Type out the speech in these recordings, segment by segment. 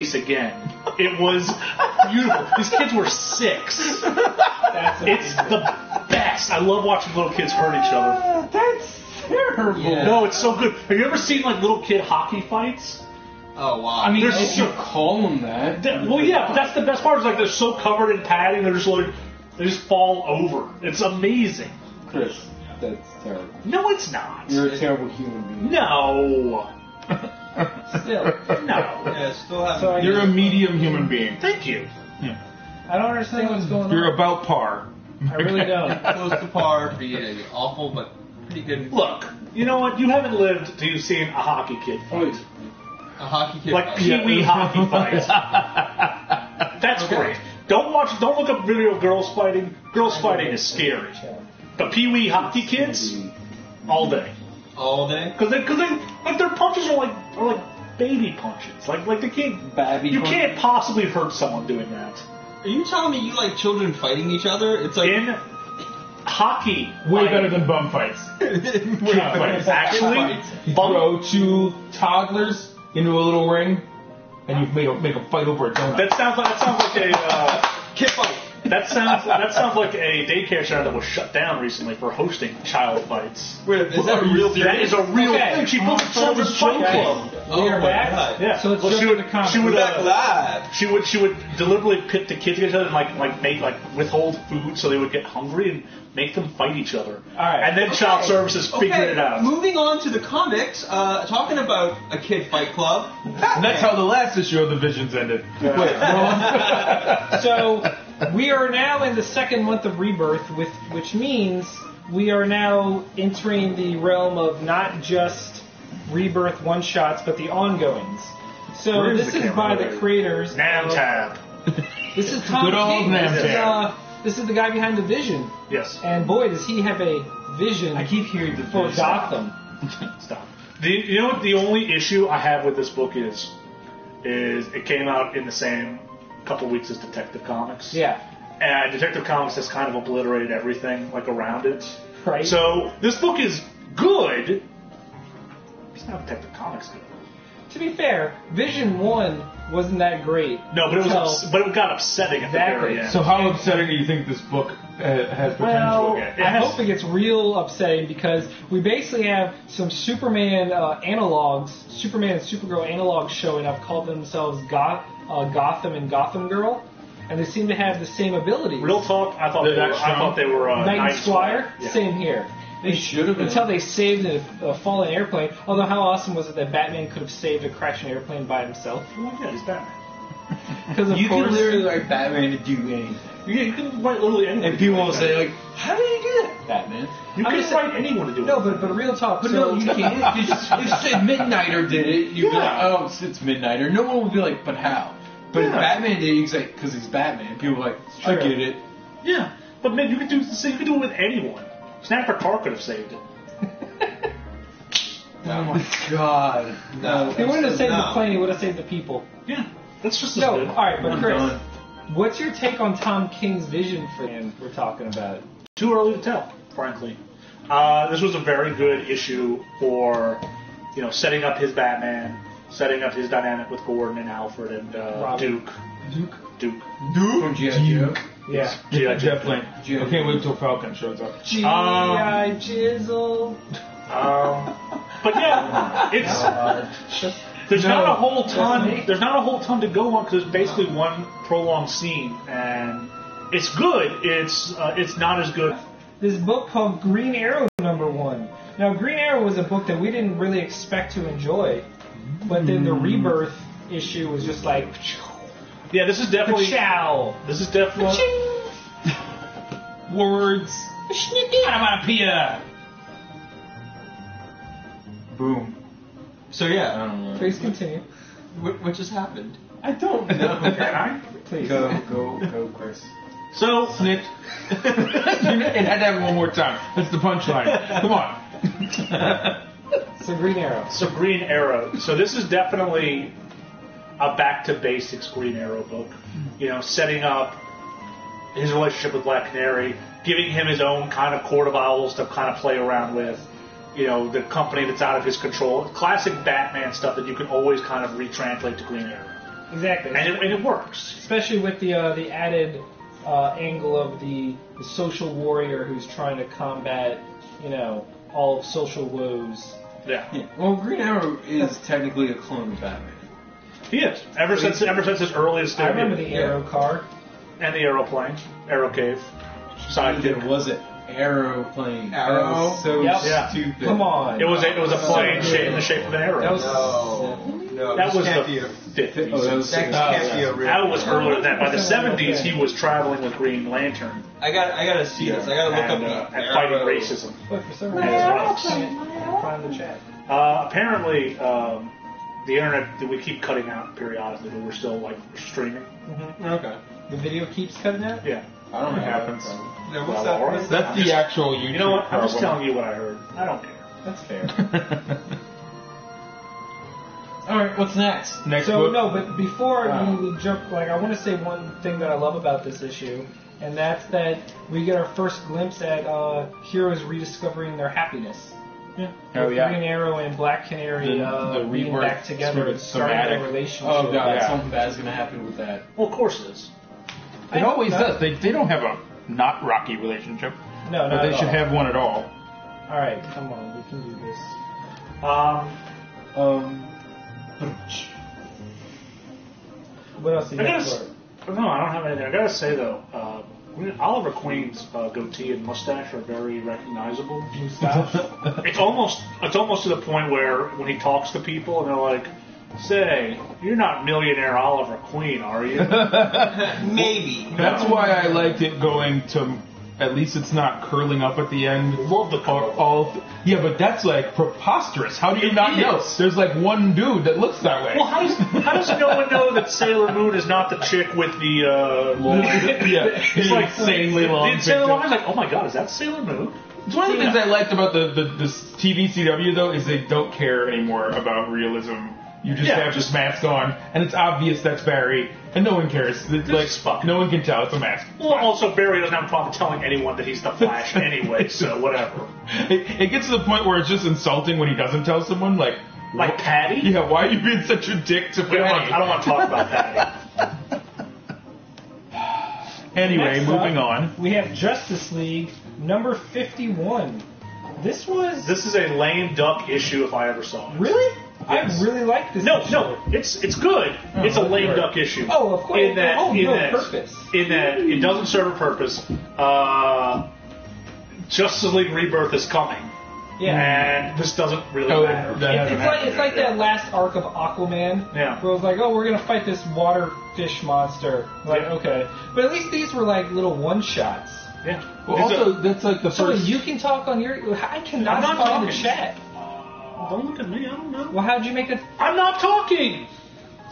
again. It was beautiful. These kids were 6. It's the best. I love watching little kids hurt each other. That's terrible. Yeah. No, it's so good. Have you ever seen like little kid hockey fights? Oh wow! I mean, if you call them that. Well, yeah, but that's the best part. Is like they're so covered in padding, they just fall over. It's amazing. Chris, that's terrible. No, it's not. You're a terrible human being. No. Still. No. Yeah, still have. You're a medium human being. Thank you. Yeah. I don't understand what's going on. You're about par. I really don't. Close to par. Be awful, but pretty good. Look, you know what? You haven't lived till you've seen a hockey kid fight. A hockey kid. Like Pee-wee hockey fights. That's great. Don't look up video of girls fighting. Girls fighting is scary. But Pee-wee hockey kids, all day. All day? Because like their punches are like baby punches. Like they can't. You can't possibly hurt someone doing that. Are you telling me you like children fighting each other? It's like in hockey. Way better than bum fights. Actually, you throw 2 toddlers into a little ring, and you make a fight over a donut. That sounds like a kid fight. That sounds like a daycare center that was shut down recently for hosting child fights. Wait, is that a real thing? That is a real thing. She built a children's fight club. We are back. Yeah. So let's she would deliberately pit the kids against each other and make withhold food so they would get hungry and make them fight each other. All right. And then child services figured it out. Moving on to the comics, talking about a kid fight club. And that's how the last issue of the Visions ended. So we are now in the 2nd month of Rebirth, which means we are now entering the realm of not just Rebirth one-shots, but the ongoings. So this is by the creators. Namtab. This is Tom Good old King. Namtab. This is the guy behind the Vision. Yes. And boy, does he have a vision. I keep hearing the for Gotham. Stop. You know what the only issue I have with this book is it came out in the same couple weeks as Detective Comics. Yeah. And Detective Comics has kind of obliterated everything around it. Right. So this book is good. It's not Detective Comics good. To be fair, Vision 1 wasn't that great. No, but it got upsetting at the very end. So how upsetting do you think this book has potential? Well, I hope it gets real upsetting because we basically have some Superman analogs, Superman and Supergirl analogs showing up, called themselves Gotham and Gotham Girl, and they seem to have the same abilities. Real talk, I thought they were Knight and Squire. Yeah. Same here. They should have been. Until they saved a fallen airplane. Although how awesome was it that Batman could have saved a crashing airplane by himself? Well, yeah, he's Batman. Because you can literally write Batman to do anything. Yeah, you can write literally anything. And people will say, like, how did you do that, Batman? You can write anyone to do it. No, but real talk. But no, you can't. If Midnighter did it, you'd be like, oh, it's Midnighter. No one would be like, but how? But if Batman did it, he's like, because he's Batman. People are like, I get it. Yeah, but man, you could do it with anyone. Snapper Carr could have saved it. Oh my God! No, he wouldn't have saved the plane. He would have saved the people. Yeah, that's just no. Good. All right, but Chris, what's your take on Tom King's vision for him? We're talking about. Too early to tell, frankly. This was a very good issue for, setting up his Batman, setting up his dynamic with Gordon and Alfred and Duke. From G.I. Joe. Yeah. G.I. Definitely. I can't wait till Falcon shows up. G.I. Jizzle. But yeah, there's not a whole ton. There's not a whole ton to go on because it's basically one prolonged scene, and it's good. It's not as good. This book called Green Arrow #1. Now, Green Arrow was a book that we didn't really expect to enjoy, but then the Rebirth issue was just like. Yeah, this is definitely. This is definitely. Words. Onomatopoeia. Boom. So yeah, I don't know. Please continue. What just happened? I don't know. Can I? Please. Go, Chris. So. Snitch. It had to happen one more time. That's the punchline. Come on. So Green Arrow. So this is definitely a back to basics Green Arrow book. Setting up his relationship with Black Canary, giving him his own kind of court of owls to kind of play around with. The company that's out of his control. Classic Batman stuff that you can always kind of retranslate to Green Arrow. Exactly. And it works. Especially with the added angle of the social warrior who's trying to combat, all of social woes. Yeah. Well, Green Arrow is technically a clone of Batman. He is. Ever since his earliest I remember the Arrow car. And the aeroplane. Arrow Cave. Sidekick. Was it Aeroplane? Arrow? That was so Yeah. stupid. Come on. It was a plane in the shape of an arrow. That was No, That this was can't the be a, 50s. Oh, that was that can't be a real. That was earlier than that. By the 70s, he was traveling with Green Lantern I gotta see this. I gotta look and up the fighting Arrow. racism. But for some Yeah. reason, I can't find the chat. Apparently, the internet, we keep cutting out periodically, but we're still streaming. Okay. The video keeps cutting out? Yeah. I don't know what happens. Yeah, what's Well, that? all right. What's that? That's the actual YouTube You know what? I'm just problem. telling you what I heard. I don't care. That's fair. All right, what's next? Next So, book. no, but before you jump, I want to say one thing that I love about this issue, and that's that we get our first glimpse at heroes rediscovering their happiness. Yeah. Oh, With yeah. Green Arrow and Black Canary The being rebirth back together sort of and starting their thematic. relationship. Oh god, Yeah. something bad's gonna happen with that. Well, of course it is. It always does. They don't have a not rocky relationship. No, But not they at should all. have one at all. All right, come on, we can do this. What else do you I got gotta, for it? no, I don't have anything. I gotta say though, Oliver Queen's goatee and mustache are very recognizable. Mustache? It's almost to the point where when he talks to people and they're like, "Say, you're not millionaire Oliver Queen, are you?" Maybe. That's why I liked it going to. At least it's not curling up at the end. Love the curl. Yeah, but that's preposterous. How do you It not is. know? There's one dude that looks that way. Well, how does no one know that Sailor Moon is not the chick with the long? Yeah, It's like insanely long. Sailor Moon. pigtails. I was like, oh my god, is that Sailor Moon? It's one of the things I liked about the TV CW though is they don't care anymore about realism. You just Yeah. have this mask on, and it's obvious that's Barry, and no one cares. It's fuck. no one can tell it's a mask. Well, also Barry doesn't have a problem telling anyone that he's the Flash anyway, so whatever. It gets to the point where it's just insulting when he doesn't tell someone, Like Patty? Yeah, why are you being such a dick to Patty? I don't want to talk about Patty. Anyway, Next moving up, on. We have Justice League number 51. This This is a lame duck issue if I ever saw it. really? Yes. I really like this. No, issue. no, it's good. It's a lame right. duck issue. Oh, of course. In that, Purpose. In that it doesn't serve a purpose. Justice League Rebirth is coming, Yeah. and this doesn't really Oh, matter. that hasn't It's happened like yet. that last arc of Aquaman. Yeah. Where it was like, oh, we're gonna fight this water fish monster. Like, Yeah. okay, but at least these were like little one shots. Yeah. Well, These also, are- that's the So first. you can talk on your. I cannot I'm not talk in the talking. chat. don't look at me. I don't know. Well, how'd you make it? I'm not talking.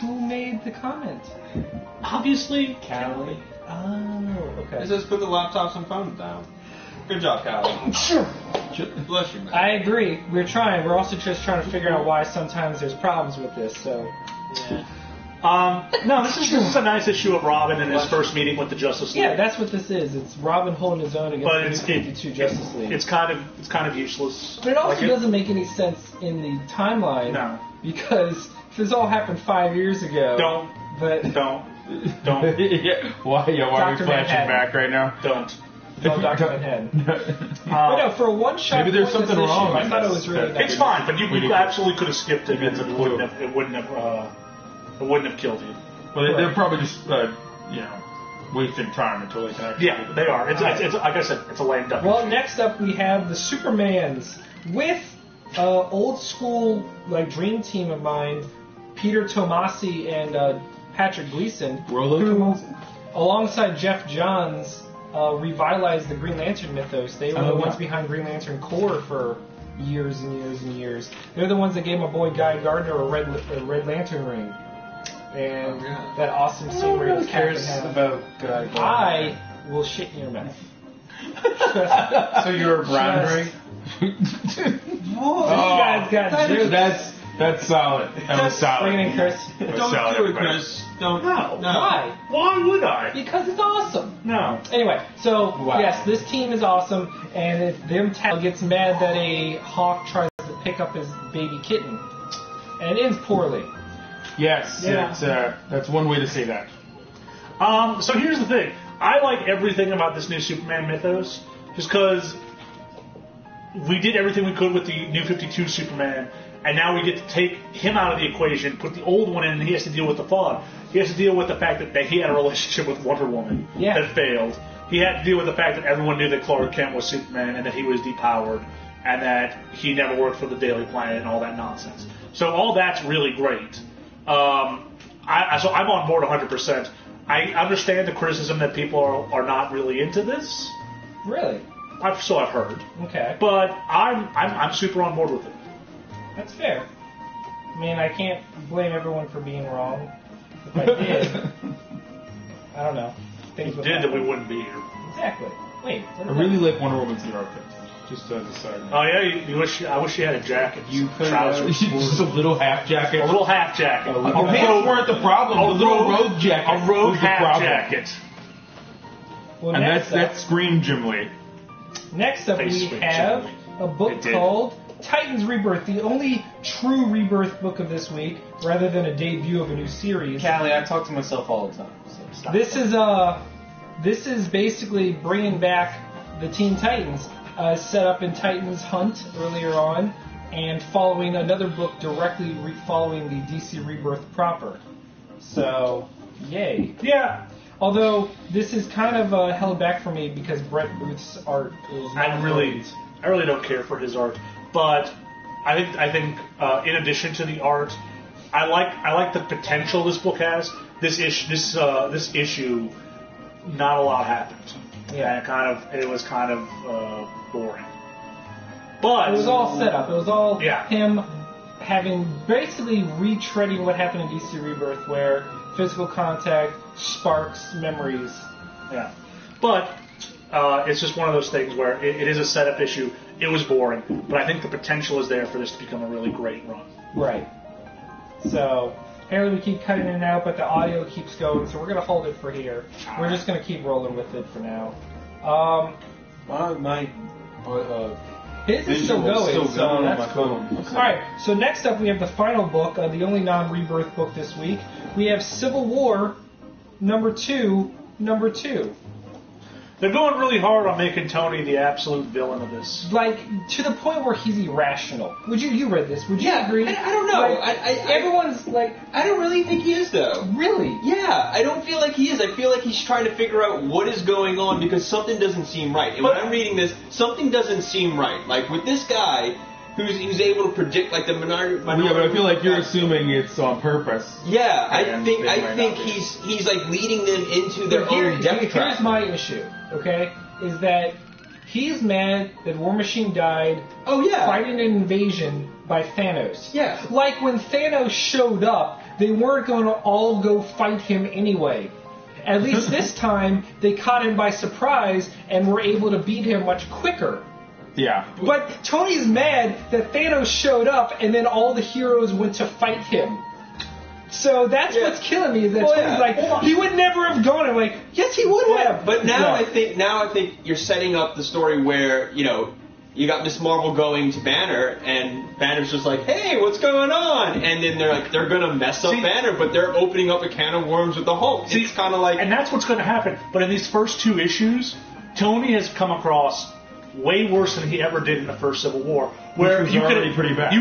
Who made the comment? Obviously, Callie. Oh, It okay. says put the laptops and phones down. Good job, Callie. Bless you, man. I agree. We're trying. We're also just trying to figure out why sometimes there's problems with this. So, no, this is a nice issue of Robin and his first meeting with the Justice League. yeah, that's what this is. It's Robin holding his own But against the New 52 Justice League. It's kind of useless. But it also Like it- doesn't make any sense in the timeline. No. Because this all happened 5 years ago. Don't. But Don't. yeah, why are we Dr. flashing Manhattan. back right now? Don't. no, Dr. Manhattan. But no, for a one-shot. Maybe there's point, something this wrong issue, I with thought it this. was really It's nice. fine, but you We did- absolutely could have skipped it, Maybe and it's a it clue. wouldn't have killed you. Well, they're Right. probably just, wasting time until they can actually. Yeah, they are. It's like I said, it's a lame duck. Well, next up we have the Supermans with old school Dream Team of mine, Peter Tomasi and Patrick Gleason, Rollo who, Tomasi? alongside Jeff Johns, revitalized the Green Lantern mythos. They were the yeah. ones behind Green Lantern Corps for years and years and years. They're the ones that gave my boy Guy Gardner a Red Lantern ring. And that awesome scene No one where he really was half cares and half. about Guy Gardner. I will shit in your mouth. So you're a brown Just- ring? This guy's got jokes. That's solid. That was solid. Bring it in, Chris. That was Don't solid, do it, everybody. Chris. Don't. No. Why? Why would I? Because it's awesome. No. Anyway, so Wow. yes, this team is awesome, and if them gets mad that a hawk tries to pick up his baby kitten, and it ends poorly. Yes, that's one way to say that. So here's the thing. I like everything about this new Superman mythos, just because we did everything we could with the New 52 Superman, and now we get to take him out of the equation, put the old one in, and he has to deal with the fog. He has to deal with the fact that he had a relationship with Wonder Woman that failed. He had to deal with the fact that everyone knew that Clark Kent was Superman and that he was depowered and that he never worked for the Daily Planet and all that nonsense. So all that's really great. So I'm on board 100%. I understand the criticism that people are not really into this. Really? I've heard. Okay. But I'm super on board with it. That's fair. I mean, I can't blame everyone for being wrong. If I did, I don't know. Things If would we did, then we happen. wouldn't be here. Exactly. Wait. I really like Wonder Woman's new outfit. Just as a side note. Oh yeah, I wish she had a jacket. You could, trousers. Just a little half jacket. A little half jacket. The pants weren't the problem. The little rogue jacket. A rogue was the half problem. jacket. Well, And next that's Scream Jim Lee. Next up, They we switched have it. a book It did. called Titans Rebirth, the only true rebirth book of this week, rather than a debut of a new series. Callie, I talk to myself all the time. So stop. This is basically bringing back the Teen Titans, set up in Titans Hunt earlier on, and following another book directly following the DC Rebirth proper. So, yay. Yeah. Although this is kind of held back for me because Brett Booth's art is not I really don't care for his art, but I think in addition to the art, I like the potential this book has. This issue, not a lot happened. Yeah. And it was kind of boring. But It was all set up. It was all Yeah. him having basically retreading what happened in DC Rebirth, where physical contact sparks memories. Yeah. But it's just one of those things where it is a setup issue. It was boring, but I think the potential is there for this to become a really great run. Right. So, apparently we keep cutting in and out, but the audio keeps going, so we're going to hold it for here. We're just going to keep rolling with it for now. His is still visual's going, still so going on that's my cool. phone. Alright, so next up we have the final book, the only non-rebirth book this week. We have Civil War number 2. They're going really hard on making Tony the absolute villain of this. Like, to the point where he's irrational. You read this, would you Yeah, agree? I don't know. Like, everyone's like, I don't really think he is, though. really? Yeah, I don't feel like he is. I feel like he's trying to figure out what is going on because something doesn't seem right. And when I'm reading this, something doesn't seem right. Like, with this guy, who's able to predict, like, the minority... Yeah, but I feel like you're assuming it's on purpose. Yeah, I And think it might not be. he's like leading them into their own death Here's trap. my issue, okay? Is that he's mad that War Machine died Oh yeah, fighting an invasion by Thanos. Yeah. Like when Thanos showed up, they weren't going to all go fight him anyway. At least this time, they caught him by surprise and were able to beat him much quicker. Yeah. But Tony's mad that Thanos showed up and then all the heroes went to fight him. So that's what's killing me is that Tony's like, he would never have gone. I'm like, yes, he would have. But now I think you're setting up the story where you got Miss Marvel going to Banner, and Banner's just like, hey, what's going on? And then they're gonna mess up Banner, but they're opening up a can of worms with the Hulk. It's kind of like, And that's what's going to happen. But in these first 2 issues, Tony has come across way worse than he ever did in the first Civil War, where Which was already pretty bad.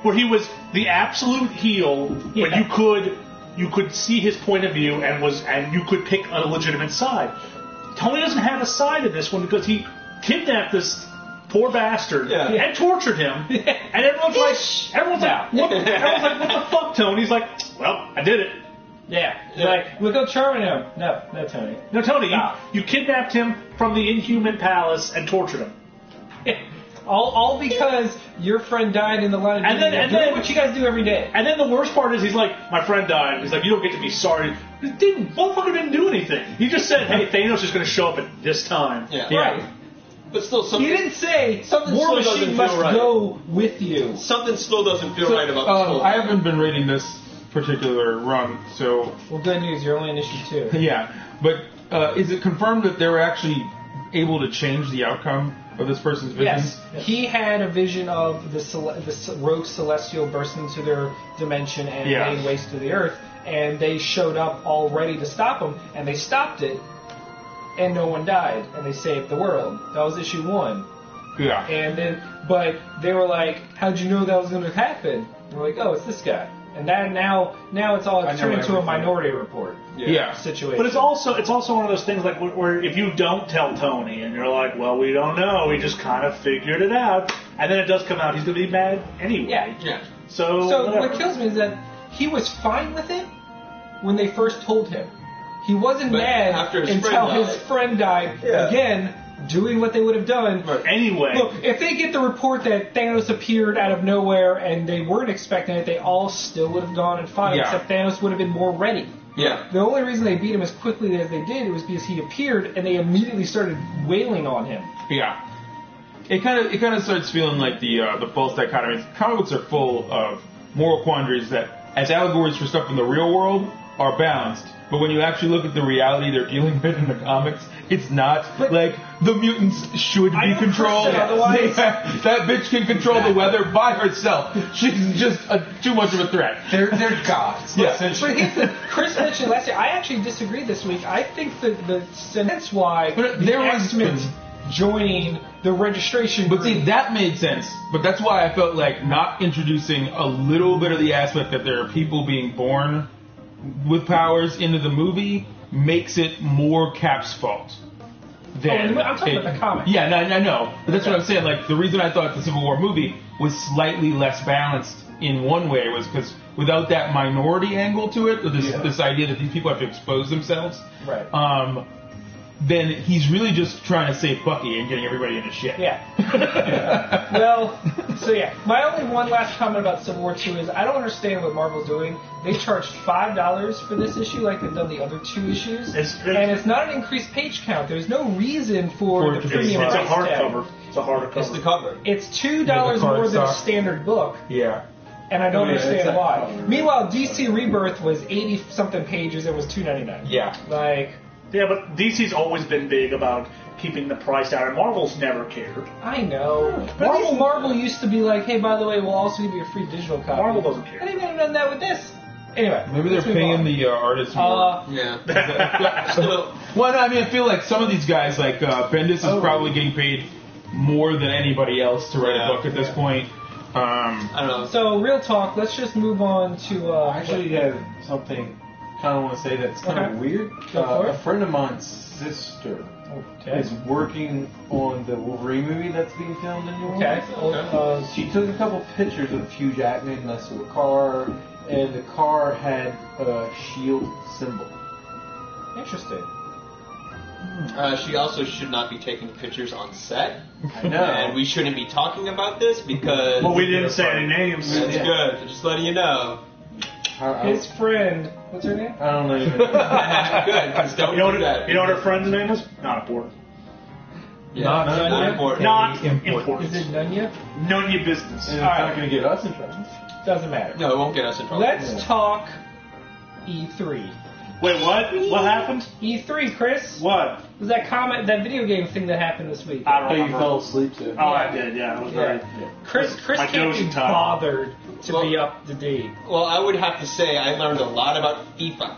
where he was the absolute heel, but you could see his point of view and you could pick a legitimate side. Tony doesn't have a side in this one because he kidnapped this poor bastard and tortured him, and everyone's like, what the fuck, Tony? He's like, well, I did it. Yeah. Like, look how charming I am. No, Tony. No, Tony, you kidnapped him from the Inhuman Palace and tortured him. All because your friend died in the line of duty. And doing then what you guys do every day. And then the worst part is he's like, my friend died. He's like, you don't get to be sorry. Motherfucker didn't do anything. He just said, hey, Thanos is going to show up at this time. Yeah. Right. but still He something. didn't say Something War still doesn't Machine feel must right. go with you. Something still doesn't feel right about this whole I haven't been reading this particular run, so Well, good news. You're only in issue 2. yeah. But is it confirmed that they're actually able to change the outcome of this person's vision? Yes, he had a vision of the rogue celestial bursting into their dimension and laying waste to the earth, and they showed up all ready to stop him, and they stopped it, and no one died, and they saved the world. That was issue 1. Yeah. And then, but they were like, "How'd you know that was going to happen?" And we're like, "Oh, it's this guy." And that now it's turned into a Minority Report situation. But it's also one of those things like where if you don't tell Tony and you're like, well, we don't know, we just kind of figured it out, and then it does come out, he's going to be mad anyway. Yeah. So what kills me is that he was fine with it when they first told him. He wasn't mad until his friend died. Yeah. Again, doing what they would have done. But anyway. Look, if they get the report that Thanos appeared out of nowhere and they weren't expecting it, they all still would have gone and fought him, except Thanos would have been more ready. Yeah. The only reason they beat him as quickly as they did was because he appeared and they immediately started wailing on him. Yeah. It kind of starts feeling like the false dichotomy. Comic books are full of moral quandaries that, as allegories for stuff in the real world, are balanced. But when you actually look at the reality they're dealing with in the comics, it's not. But like, the mutants should be controlled. Otherwise, that bitch can control the weather by herself. She's just too much of a threat. They're gods. Yeah. Essentially. Chris mentioned last year, I actually disagreed this week. I think that that's why But the there was- X-Men joining the registration But group. see, that made sense. But that's why I felt like not introducing a little bit of the aspect that there are people being born with powers into the movie makes it more Cap's fault. I'm talking about the comic. Yeah, no, I know. But that's what I'm saying. Like, the reason I thought the Civil War movie was slightly less balanced in one way was because without that minority angle to it, or this idea that these people have to expose themselves, Right. then he's really just trying to save Bucky and getting everybody into shit. Yeah. Well, my only one last comment about Civil War 2 is I don't understand what Marvel's doing. They charged $5 for this issue like they've done the other 2 issues. And it's not an increased page count. There's no reason for the premium it's a price hardcover. tag. It's a hardcover. It's the cover. It's $2 more than a standard book. Yeah. And I don't it's understand that why. cover. Meanwhile, DC Rebirth was 80-something pages. It was $2.99. Yeah. Like, Yeah, but DC's always been big about keeping the price down, and Marvel's never cared. I know. But at least Marvel used to be like, hey, by the way, we'll also give you a free digital copy. Marvel doesn't care. I didn't even done that with this. Anyway. Maybe they're let's move paying on. the artists more. Yeah. Still, Well, no, I mean, I feel like some of these guys, like Bendis, is probably getting paid more than anybody else to write a book at this point. I don't know. So, real talk, let's just move on to... I actually have something kind of want to say that's kind of weird. Go for it. A friend of mine's sister is working on the Wolverine movie that's being filmed in New Orleans. Okay. She took a couple pictures of Hugh Jackman next to a car, and the car had a shield symbol. Interesting. She also should not be taking pictures on set. I know. And we shouldn't be talking about this because... Well, we didn't say any names. That's good. Just letting you know. His friend, what's her name? I don't know. Good, because don't You know do that. what? You know what her friend's name is? Not important. Yeah, Not important. Not Important. important. Is it Nunya? None of your business. And it's Alright. not going to get us in trouble. Doesn't matter. No, it won't get us in trouble. Let's talk E3. Wait, what? What happened? E3, Chris. What? Was that video game thing that happened this week? I don't Oh, you remember. fell asleep too. Oh, I did. Yeah, it was very. Chris My can't nose be is tired. bothered to be up to date. Well, I would have to say I learned a lot about FIFA.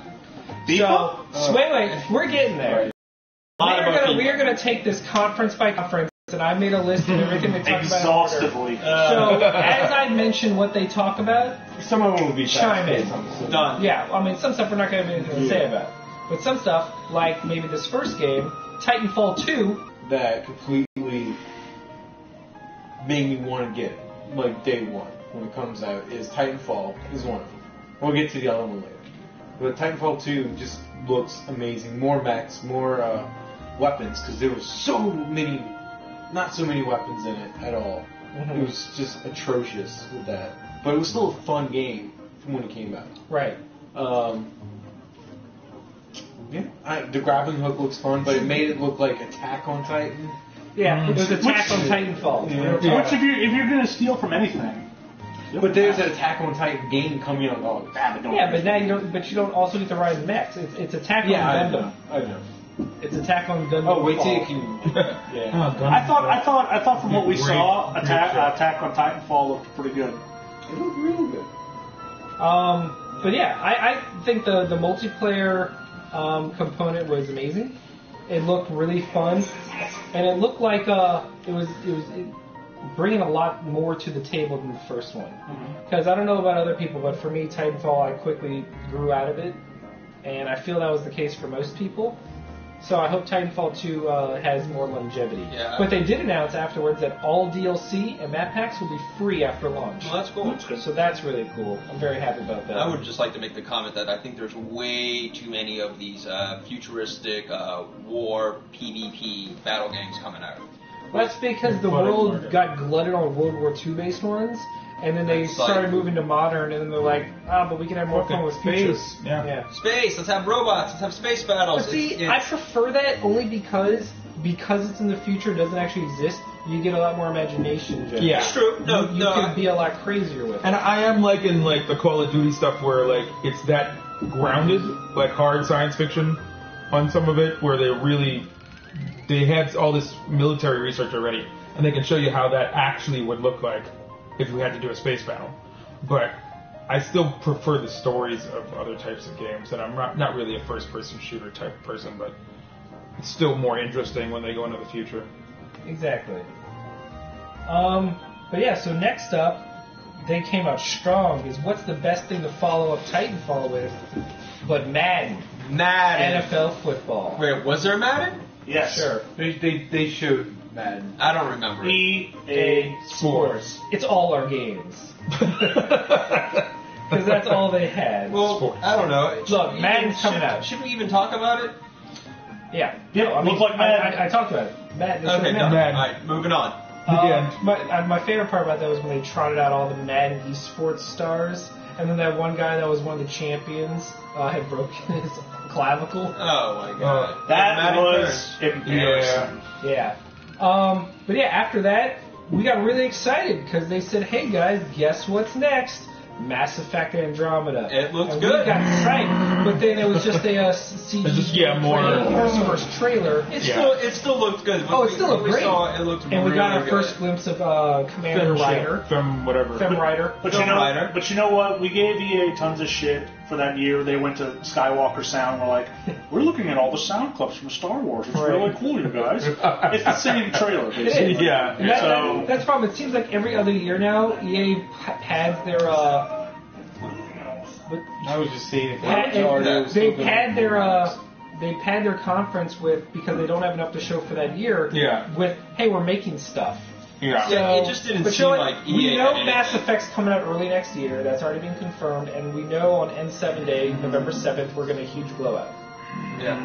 So, wait, we're getting there. We are gonna take this conference by conference, and I made a list of everything they talked about. Exhaustively. So, as I mentioned what they talk about, Some of them will be chime in. Done. Yeah, I mean, some stuff we're not going to have anything to say about. But some stuff, like maybe this first game, Titanfall 2, that completely made me want to get it, like day one when it comes out, is Titanfall is one of them. We'll get to the other one later. But Titanfall 2 just looks amazing. More mechs, more weapons, because there were not so many weapons in it at all. It was just atrocious with that. But it was still a fun game from when it came out. right. The grappling hook looks fun, but it made it look like Attack on Titan. Yeah, it was Attack on Titanfall. Yeah. Which, if you're going to steal from anything. But there's an Attack on Titan game coming out in August. Yeah, but now you don't. But you don't also get to ride mechs. It's Attack on Gundam. I know. It's Attack on Gundam. Oh, wait till Fall. you can. Yeah. Oh, God. I thought from what we Great. saw, Great Attack show. on Titanfall looked pretty good. It looked real good. But yeah, I think the multiplayer component was amazing. It looked really fun, and it looked like it was bringing a lot more to the table than the first one. Because I don't know about other people, but for me, Titanfall, I quickly grew out of it, and I feel that was the case for most people. So I hope Titanfall 2 has more longevity. Yeah. But they did announce afterwards that all DLC and map packs will be free after launch. Well, that's cool. So that's really cool. I'm very happy about that. I would just like to make the comment that I think there's way too many of these futuristic war PvP battle games coming out. Well, that's because the world got glutted on World War II based ones, and then they It's like- started moving to modern, and then they're like, but we can have more fun with space. Yeah. Space, let's have robots, let's have space battles. But see, It's- I prefer that only because it's in the future, it doesn't actually exist. You get a lot more imagination. Jeff. Yeah. It's true. No, you can be a lot crazier with it. And I am liking like the Call of Duty stuff where like it's that grounded, like hard science fiction on some of it, where they have all this military research already, and they can show you how that actually would look like if we had to do a space battle. But I still prefer the stories of other types of games, and I'm not really a first-person shooter type of person, but it's still more interesting when they go into the future. Exactly. But yeah, so next up, they came out strong, is what's the best thing to follow up Titanfall with, but Madden. Madden. NFL football. Wait, was there Madden? Yes. Sure. They showed Madden. I don't remember it. EA Sports. It's all our games. Because that's all they had. Well, Sports. I don't know. Look, Madden's coming out. Should we even talk about it? Yeah. Yeah, No, I mean, look like Madden. I talked about it. Madden. Okay, no. Madden. Alright, moving on. My favorite part about that was when they trotted out all the Madden esports stars, and then that one guy that was one of the champions had broken his clavicle. Oh my god. That Madden was first. embarrassing. Yeah. But yeah, after that, we got really excited because they said, "Hey guys, guess what's next? Mass Effect Andromeda." It looks and good. We got psyched, but then it was just a CG It's just, yeah, more- first trailer. It still looked good. Oh, it still looked When great. we saw it, it looked And we got really our first good. glimpse of Commander Ryder. Fem whatever. Fem Ryder. But Rider. you know what? We gave EA tons of shit for that year. They went to Skywalker Sound. We're like, we're looking at all the sound clips from Star Wars. It's Right. really cool, you guys. It's the same trailer, basically. is. Yeah. And So- that's the problem. It seems like every other year now, EA pads their I was just saying if they pad their conference with, because they don't have enough to show for that year. Yeah. With, hey, we're making stuff. Yeah. Yeah, it just didn't but seem you know like what? EA We know had Mass anything. Effect's coming out early next year. That's already been confirmed, and we know on N7 Day, November 7th, we're going to huge blowout. Yeah.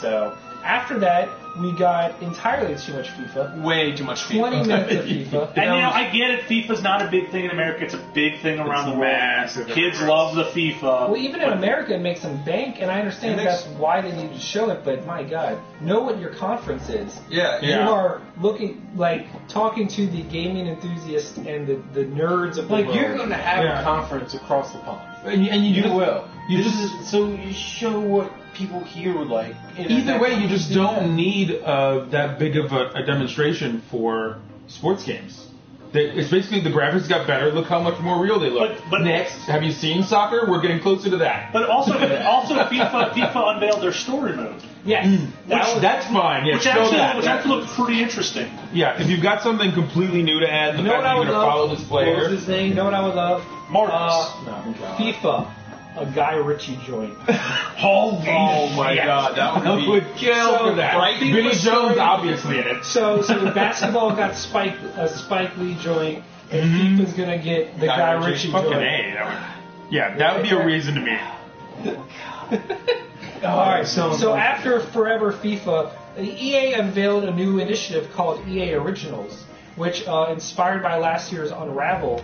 So after that, we got entirely too much FIFA. Way too much 20 FIFA. minutes of FIFA. And I get it. FIFA's not a big thing in America. It's a big thing around the world. massive. Kids love the FIFA. Well, even in America, it makes them bank, and I understand It that's makes- why they need to show it. But my God, know what your conference is. Yeah. Yeah. You are talking to the gaming enthusiasts and the nerds of the Like world. you're going to have Yeah. a conference across the pond. And you just- will. you This just- is so you show what people here would like. Either way, you just don't need that big of a demonstration for sports games. It's basically the graphics got better. Look how much more real they look. But- Next, have you seen soccer? We're getting closer to that. But also FIFA unveiled their story mode, Yes. That's fine. Yeah, which show that. actually looked pretty interesting. Yeah, if you've got something completely new to add, the You know fact what that I you're would going to love? follow this What was player. his name? You know what I would love? Marcus. FIFA. A Guy Ritchie joint. Oh my yes. God, that would be- would kill So, for that. right, Vinny FIFA Jones story- obviously in it. So basketball got a Spike Lee joint, and FIFA's gonna get the Guy Ritchie Fucking joint. A. That would be a reason to me. All right. So after Forever FIFA, EA unveiled a new initiative called EA Originals, which inspired by last year's Unravel,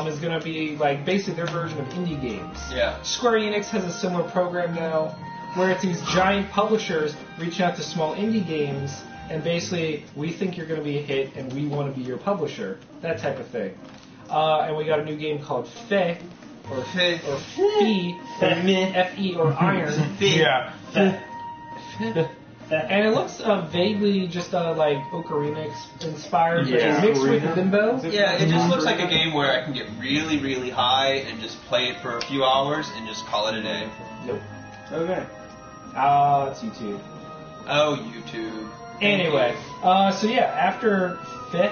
is going to be like basically their version of indie games. Yeah. Square Enix has a similar program now, where it's these giant publishers reaching out to small indie games, and basically, we think you're going to be a hit, and we want to be your publisher. That type of thing. And we got a new game called Fe, or Fee, F-E, or Iron. Yeah. And it looks vaguely just like Ocarina inspired, Yeah. but mixed with Limbo. Yeah, it just looks like a game where I can get really, really high and just play it for a few hours and just call it a day. Nope. Okay. It's YouTube. Oh, YouTube. Anyway, so yeah, after Fit,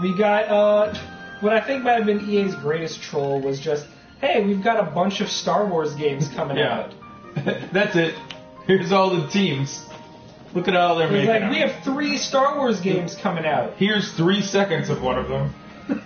we got what I think might have been EA's greatest troll was just, hey, we've got a bunch of Star Wars games coming out. That's it. Here's all the teams. Look at all they're It's making. like, we have 3 Star Wars games coming out. Here's 3 seconds of one of them.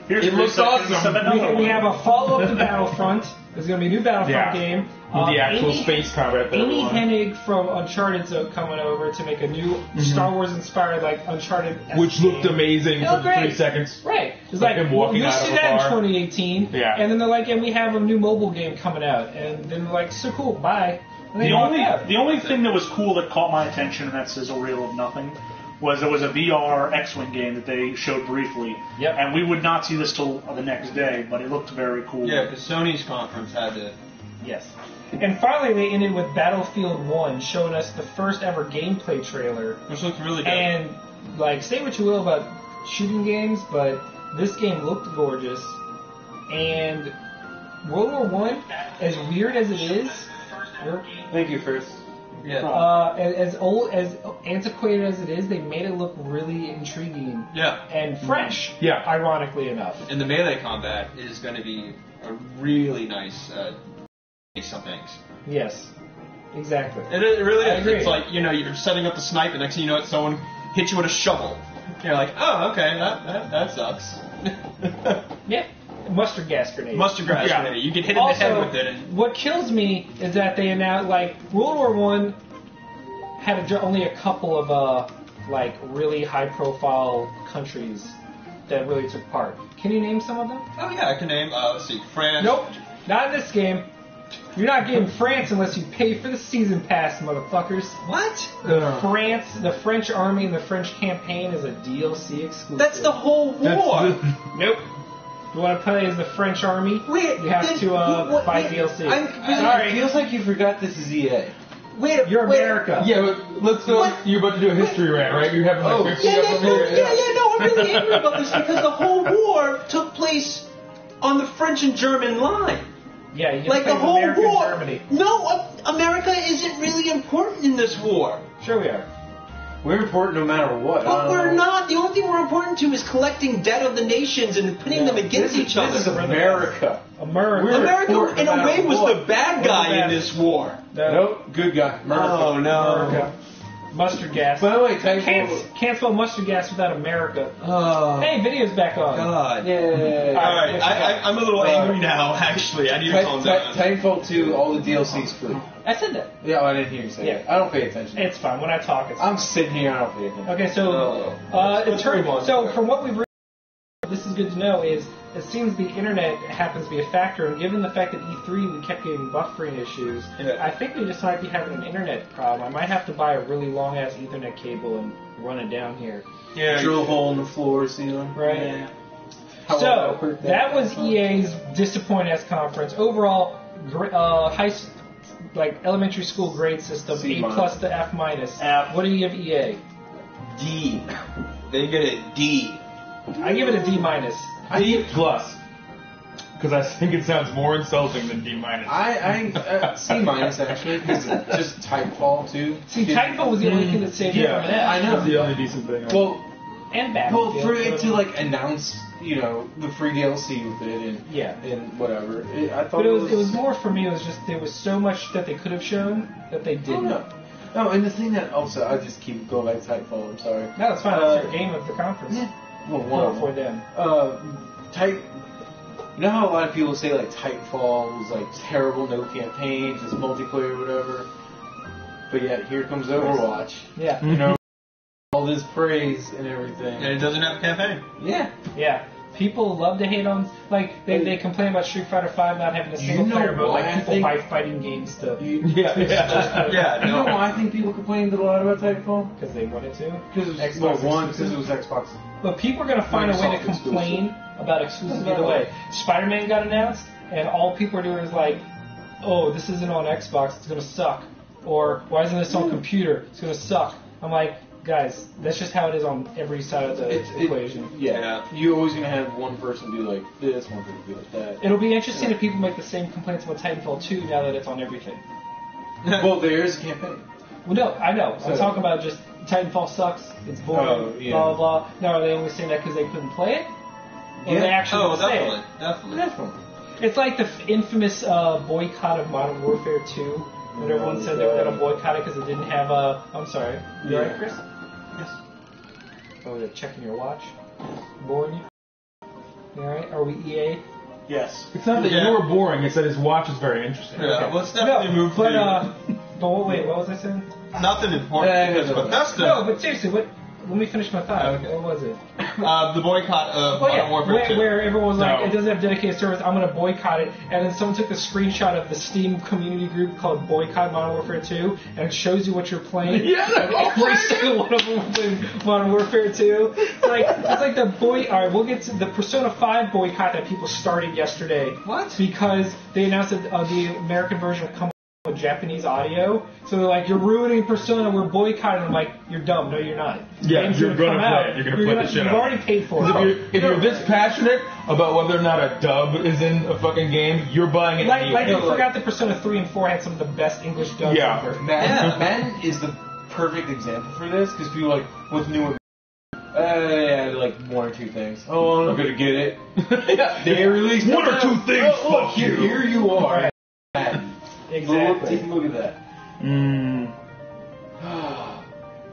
Here's It looks awesome. We have a follow-up to Battlefront. There's going to be a new Battlefront game. The actual space combat. that Amy everyone- Hennig from Uncharted's coming over to make a new Star Wars-inspired, like, Uncharted Which looked amazing Oh, for great. 3 seconds. Right. It's Like like, him walking you'll out of see a that in bar. 2018. Yeah. And then they're like, and we have a new mobile game coming out. And then they're like, so cool, bye. And they The walk only out. the only thing that was cool that caught my attention, and that sizzle reel of nothing, was there was a VR X-Wing game that they showed briefly. Yep. And we would not see this till the next day, but it looked very cool. Yeah, because Sony's conference had to. Yes. And finally, they ended with Battlefield 1, showing us the first ever gameplay trailer. Which looked really good. And, like, say what you will about shooting games, but this game looked gorgeous. And World War I, as weird as it is, Thank you, first. Yeah. as old, as antiquated as it is, they made it look really intriguing Yeah. and fresh. Yeah. Ironically enough. And the melee combat is going to be a really nice some things. Yes. Exactly. It really I is. agree. It's like, you're setting up the snipe, and next thing you know it, someone hits you with a shovel. You're like, oh, okay, that sucks. Yeah. Mustard gas grenade. Mustard grass Yeah. grenade. You get hit in the head with it. And What kills me is that they announced, like, World War I had only a couple of, like, really high-profile countries that really took part. Can you name some of them? oh yeah, I can name. Let's see, France. Nope. Not in this game. You're not getting France unless you pay for the season pass, motherfuckers. What? France, the French army and the French campaign is a DLC exclusive. That's the whole war. Nope. You want to play as the French army? Wait, You have then to buy DLC. It Sorry, feels like you forgot this is EA. you're America. Yeah, but let's go. What? You're about to do a history rant, right? You're having like Oh, 50 Yeah, up no, over here. I'm really angry about this because the whole war took place on the French and German line. Yeah, you Like play the with whole America and war. Germany. No, America isn't really important in this war. Sure we are. We're important no matter what. But we're not. The only thing we're important to is collecting debt of the nations and putting them against each other. This is America. America. We're America, important in no a way, matter was what. the bad guy in this war. Nope, good guy. America. Oh, no. America. Mustard gas. By the way, Titanfall. Can't spell mustard gas without America. Oh, Hey, video's back on. God. Yay. All right, I'm a little angry now, actually. I need to calm down. Titanfall 2, all the DLC's free. I said that. Yeah, I didn't hear you say it. Yeah. I don't pay attention. It's fine. When I talk, it's fine. I'm sitting here, I don't pay attention. Okay, so from what we've read, this is good to know, is it seems the internet happens to be a factor, and given the fact that E3 we kept getting buffering issues, Yeah. I think we just might be having an internet problem. I might have to buy a really long-ass Ethernet cable and run it down here. Yeah, Drill a hole in the floor, ceiling. Right? Yeah. How So, awkward that was EA's disappointing-ass conference. Overall, elementary school grade system, C A plus to F minus. F. What do you give EA? D. They get a D. I give it a D minus. D plus. Because I think it sounds more insulting than D minus. I C minus actually, because just Titanfall 2. See, Titanfall was the only thing that saved it from an F. I know. That's the only decent thing. Well, And well, Battlefield. for it to like announce, the free DLC with it and Yeah. and whatever, I thought But it was more for me. It was just there was so much that they could have shown that they Oh, didn't. no, and the thing that also I just keep going back to Titanfall. I'm sorry. No, it's fine. It's your game of the conference. Yeah. Well, one Well, of for them. them. You know how a lot of people say like Titanfall was like terrible, no campaign, just multiplayer, whatever. But yet here comes Overwatch. Yeah. You know, all this praise and everything. And it doesn't have a campaign. Yeah. Yeah. People love to hate on, like, they complain about Street Fighter V not having a single player mode, why like I people think- buy fighting games to, Yeah. Yeah, You know no. why I think people complained a lot about Titanfall? because they wanted to. Because it was Xbox one, exclusive. because it was Xbox. But people are going to find a way to Microsoft complain about exclusive either way. Spider-Man got announced, and all people are doing is like, oh, this isn't on Xbox, it's going to suck. or why isn't this on computer? It's gonna suck. I'm like, guys, that's just how it is on every side of the equation. Yeah. You're always going to have one person be like this, one person be like that. It'll be interesting if people make the same complaints about Titanfall 2 now that it's on everything. Well, there's a campaign. Well, no, I know. I'm talking about just Titanfall sucks, it's boring, blah, blah, blah. Now, are they only saying that because they couldn't play it? Or they actually say it? Definitely. It's like the infamous boycott of Modern Warfare 2, when everyone said they were going to boycott it because it didn't have a... I'm sorry. You alright, Chris? Yes. Oh, they're checking your watch? Boring you? You alright? Are we EA? Yes. It's not that you were boring, it's that his watch is very interesting. Yeah, let's definitely move to... But wait, what was I saying? Nothing important because Bethesda... No, but seriously, let me finish my thought. Okay. What was it? The boycott of Modern Warfare 2. Where everyone was like, it doesn't have dedicated servers, I'm going to boycott it. And then someone took a screenshot of the Steam community group called Boycott Modern Warfare 2, and it shows you what you're playing. Yeah, and every single one of them was playing Modern Warfare 2. It's like the Alright, we'll get to the Persona 5 boycott that people started yesterday. What? Because they announced that the American version will come with Japanese audio, so they're like, you're ruining Persona, we're boycotting. I'm like, you're dumb. No, you're not. Yeah, you're gonna play it. You're gonna play the shit out. You've already paid for it. If you're this passionate about whether or not a dub is in a fucking game, you're buying it. Like you forgot that Persona 3 and 4 had some of the best English dubs ever. Madden is the perfect example for this, because people like, with newer like one or two things. Oh, I'm gonna get it. They released one or two things. Fuck you. Here you are. Exactly. Take a look at that.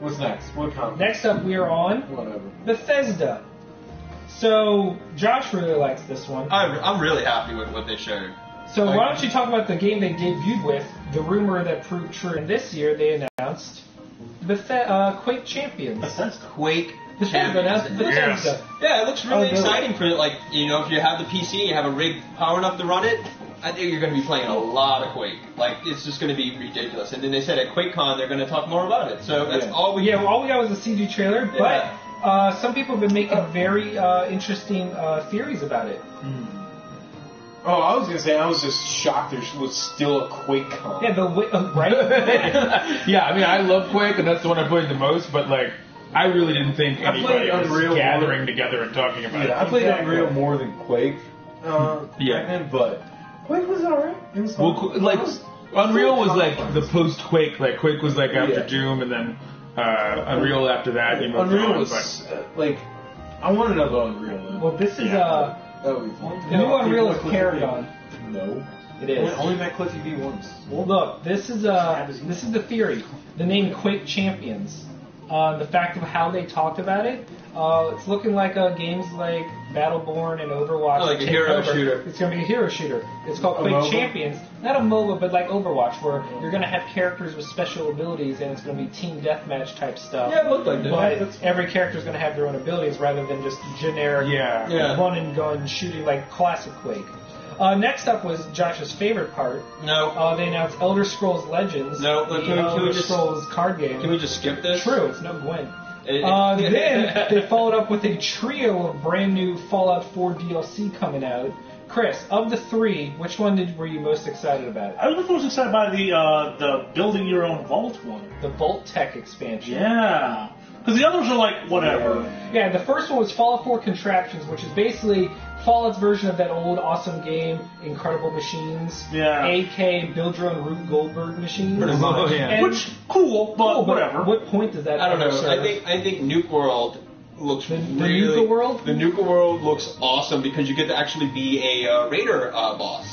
What's next? What comes? Next up, we are on Bethesda. So Josh really likes this one. I'm really happy with what they showed. So why don't you talk about the game they debuted with, the rumor that proved true. And this year they announced Quake Champions. Quake Bethesda. Yeah, it looks really exciting for, like, you know, if you have the PC and you have a rig power enough to run it, I think you're going to be playing a lot of Quake. Like, it's just going to be ridiculous. And then they said at QuakeCon they're going to talk more about it. So that's all we... Yeah, all we got was a CG trailer, but some people have been making very interesting theories about it. Oh, I was going to say, I was just shocked there was still a QuakeCon. Yeah, right? Yeah, I mean, I love Quake, and that's the one I played the most, but, like, I really didn't think anybody was gathering together and talking about it. I played Unreal more than Quake back then, but Quake was alright. It was fun. Unreal was like the post-Quake. Like, Quake was like after Doom, and then Unreal after that. Unreal was like, I want another Unreal. Well, this is the new Unreal is Paragon. No, it is. Only met Cliffy B once. Well, look, this is the theory. The name Quake Champions. The fact of how they talked about it, it's looking like games like Battleborn and Overwatch. Like a hero shooter. It's going to be a hero shooter. It's called Quake Champions. Not a MOBA, but like Overwatch, where you're going to have characters with special abilities, and it's going to be team deathmatch type stuff. Yeah, it looked like that. But every character is going to have their own abilities rather than just generic run and gun shooting like classic Quake. Next up was Josh's favorite part. No. They announced Elder Scrolls Legends. No, the Elder Scrolls card game. Can we just skip this? True, it's no Gwent. Then they followed up with a trio of brand new Fallout 4 DLC coming out. Chris, of the three, which one were you most excited about? I was most excited by the building your own vault one. The Vault Tech expansion. Yeah. Because the others are like, whatever. Yeah, the first one was Fallout 4 Contraptions, which is basically Fallout's version of that old awesome game, Incredible Machines. Yeah. AK Build Your Own Rube Goldberg machines. Pretty much. Which, cool, but whatever. What point does that I don't know. serve? I think Nuke World looks the really... Nuka World? The Nuka World looks awesome because you get to actually be a raider boss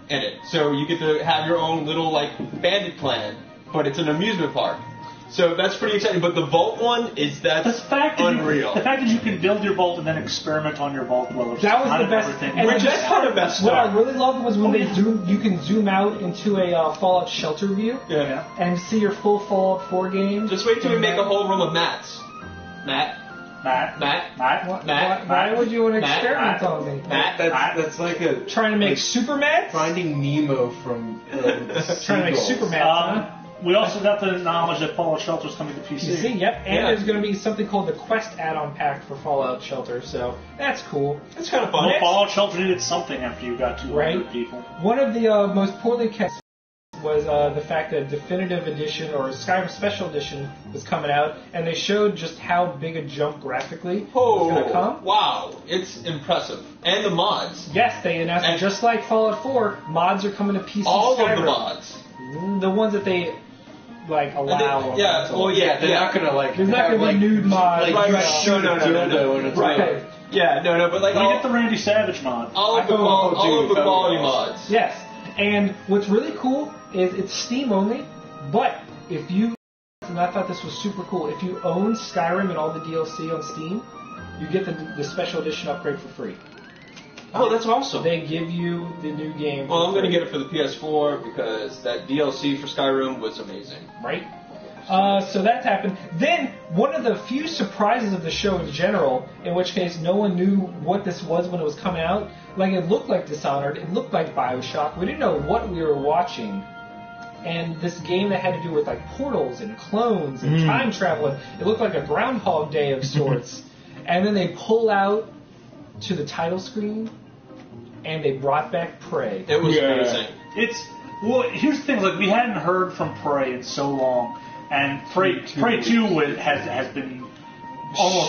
in it. So you get to have your own little, like, bandit clan, but it's an amusement park. So that's pretty exciting, but the Vault one that's unreal. The fact that you can build your vault and then experiment on your vault dwellers. That was the best. Everything. Which is kind of messed up. What I really loved was when you can zoom out into a Fallout shelter view and see your full Fallout 4 game. Just wait till we make a whole room of Matts. Matt. Why would you want to experiment on me? That's like a trying to make super Mats? Finding Nemo from trying to make super Mats, huh? We also got the knowledge that Fallout Shelter is coming to PC. Yep, and there's going to be something called the Quest add-on pack for Fallout Shelter, so that's cool. It's kind of fun. Well, Fallout Shelter needed something after you got 200 people. One of the most poorly kept was the fact that Definitive Edition or Skyrim Special Edition was coming out, and they showed just how big a jump graphically was going to come. Wow, it's impressive. And the mods. Yes, they announced it. Just like Fallout 4, mods are coming to PC All Skyrim. of the mods. The ones that they allow. Yeah, well, yeah, They're not gonna like. There's not going to be nude mods. Right. No. Right. Yeah, no, but like We get the Randy Savage mod. all of the quality mods. Yes, and what's really cool is it's Steam only, but if you, and I thought this was super cool, if you own Skyrim and all the DLC on Steam, you get the special edition upgrade for free. Oh, that's awesome. They give you the new game. Well, I'm going to get it for the PS4 because that DLC for Skyrim was amazing. Right? So that's happened. Then, one of the few surprises of the show in general, in which case no one knew what this was when it was coming out. Like, it looked like Dishonored, it looked like Bioshock. We didn't know what we were watching. And this game that had to do with, like, portals and clones and time travel, it looked like a Groundhog Day of sorts. And then they pull out to the title screen, and they brought back Prey. It was amazing. Here's the thing: like we hadn't heard from Prey in so long, and Prey 2 has been almost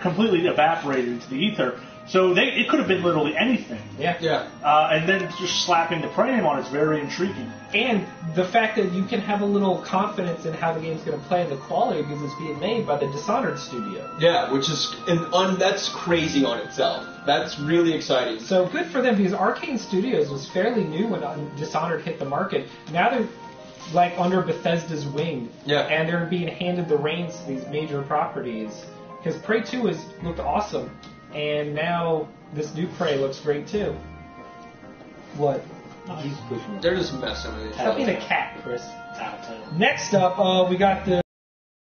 completely evaporated into the ether. So it could have been literally anything. Yeah. And then just slapping the Prey name on it's very intriguing. And the fact that you can have a little confidence in how the game's going to play and the quality because it's being made by the Dishonored studio. Yeah, which is that's crazy on itself. That's really exciting. So good for them because Arcane Studios was fairly new when Dishonored hit the market. Now they're like under Bethesda's wing. Yeah. And they're being handed the reins to these major properties. Because Prey 2 looked awesome. And now this new Prey looks great too. What? He's pushing. They're just messing with it. Stop being a cat, Chris. Next up, we got the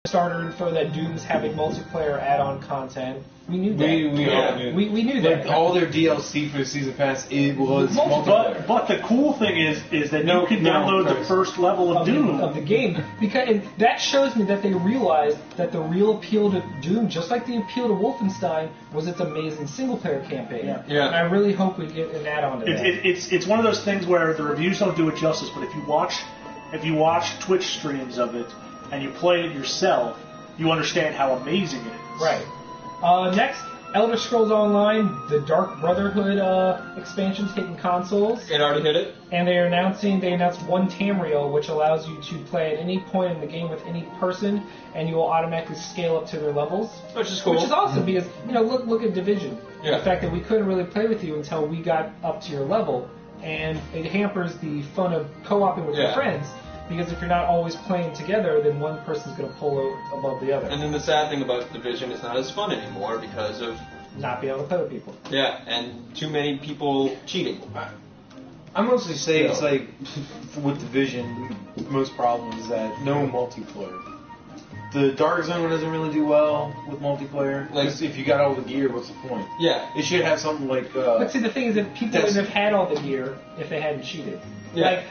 starter info that Doom's having multiplayer add-on content. We knew that. We all knew. We knew that. All their DLC for the season pass was multiplayer. But the cool thing is that you can download the first level of Doom of the game, and that shows me that they realized that the real appeal to Doom, just like the appeal to Wolfenstein, was its amazing single-player campaign. Yeah. And I really hope we get an add-on to that. It's one of those things where the reviews don't do it justice. But if you watch Twitch streams of it and you play it yourself, you understand how amazing it is. Right. Next, Elder Scrolls Online, the Dark Brotherhood expansion's hitting consoles. It already hit it? And they announced one Tamriel, which allows you to play at any point in the game with any person, and you will automatically scale up to their levels. Which is cool. Which is awesome because, look at Division. Yeah. The fact that we couldn't really play with you until we got up to your level, and it hampers the fun of co-oping with your friends. Because if you're not always playing together, then one person's going to pull above the other. And then the sad thing about Division is not as fun anymore because of not being able to play with people. Yeah, and too many people cheating. I mostly say it's like with Division, the most problem is that no multiplayer. The Dark Zone doesn't really do well with multiplayer. Like, if you got all the gear, what's the point? Yeah. It should have something like... but see, the thing is that people wouldn't have had all the gear if they hadn't cheated. Yeah.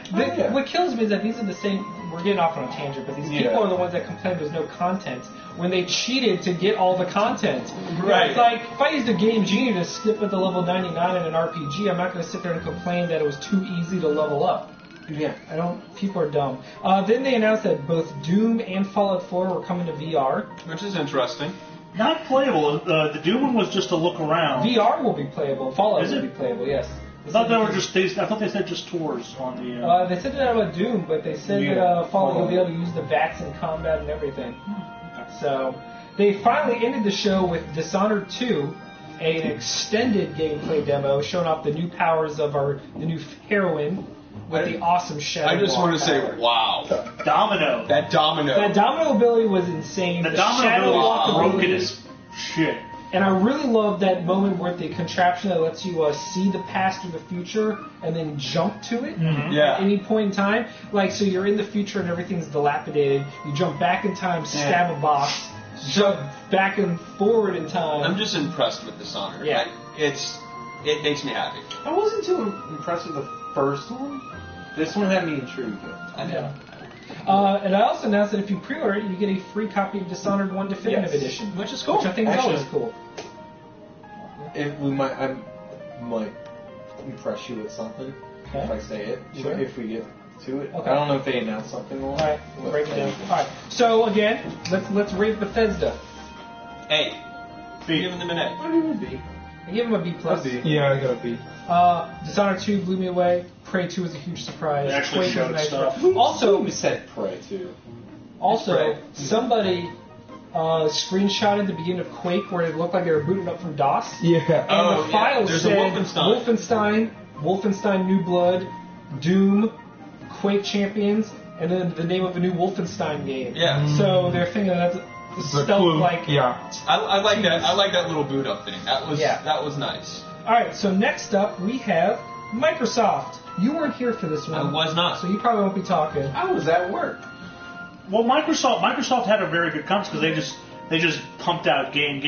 What kills me is that these are the same... We're getting off on a tangent, but these people are the ones that complain there's no content when they cheated to get all the content. Right. It's like, if I used a Game Genie to skip at the level 99 in an RPG, I'm not going to sit there and complain that it was too easy to level up. Yeah. People are dumb. Then they announced that both Doom and Fallout 4 were coming to VR. Which is interesting. Not playable. The Doom one was just to look around. VR will be playable. Fallout will be playable, yes. I thought they said just tours on the... they said that about Doom, but they said that Fallout will be able to use the VATS in combat and everything. So, they finally ended the show with Dishonored 2, an extended gameplay demo showing off the new powers of the new heroine with the awesome shadow. I just want to power. say, wow. Domino. That domino ability was insane. The domino ability is broken as shit. And I really love that moment where the contraption that lets you see the past or the future and then jump to it at any point in time. Like, so you're in the future and everything's dilapidated. You jump back in time, stab a boss, jump back and forward in time. I'm just impressed with Dishonored. Yeah. It makes me happy. I wasn't too impressed with the first one. This one had me intrigued. I know. And I also announced that if you pre-order it, you get a free copy of Dishonored 1 Definitive Edition. Which is cool. Which I think is always cool. I might impress you with something. if I say it, Sure. if we get to it. Okay. I don't know if they announced something or All right, we'll break it down. All right. So again, let's rate Bethesda. Hey, give him an A. What do you be? I give him a B plus. Yeah, I got a B. Dishonored 2 blew me away. Prey 2 was a huge surprise. They actually Quake was showed a nice stuff. surprise. Also, We said Prey too. Also, somebody screenshotted the beginning of Quake where it looked like they were booting up from DOS. Yeah. And the file There's a said Wolfenstein New Blood, Doom, Quake Champions, and then the name of a new Wolfenstein game. Yeah. So they're thinking that's stealth like. Yeah. I like that. I like that little boot up thing. That was nice. All right. So next up we have Microsoft. You weren't here for this one. I was not. So you probably won't be talking. I was at work. Well, Microsoft had a very good conference because they just pumped out game.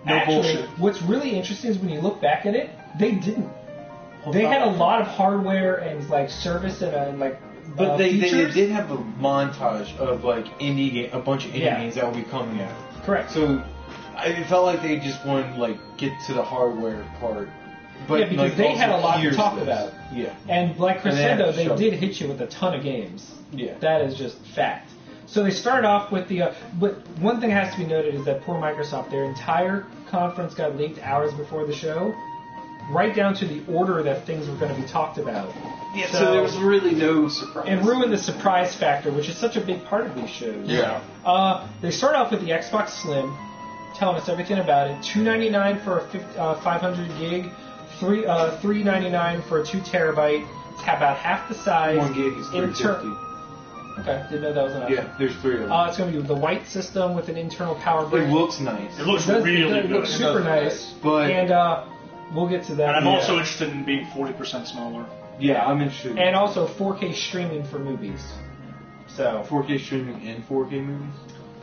No Actually, bullshit. what's really interesting is when you look back at it, they didn't. They had a lot of hardware and like service and But they features. did have a montage of like a bunch of indie Yeah. games that will be coming out. Correct. So it felt like they just wanted to like get to the hardware part. But Yeah, because like, they also had a lot to here's talk this. about. Yeah. And like And they had Crescendo, to they show did it. hit you with a ton of games. Yeah. That is just fact. So they started off with the. But one thing has to be noted is that poor Microsoft, their entire conference got leaked hours before the show, right down to the order that things were going to be talked about. Yeah, so there was really no surprise. And ruined the surprise factor, which is such a big part of these shows. Yeah. They start off with the Xbox Slim, telling us everything about it. $299 for a 500 gig, $399 for a 2 terabyte. It's about half the size. 1 gig is $350. Okay, didn't know that was enough. Yeah, there's 3 of them. It's going to be the white system with an internal power brick. It looks nice. It looks It does- really it good. looks super nice. But- And we'll get to that. And I'm also interested in being 40% smaller. Yeah, I'm interested. And also 4K streaming for movies. So 4K streaming and 4K movies?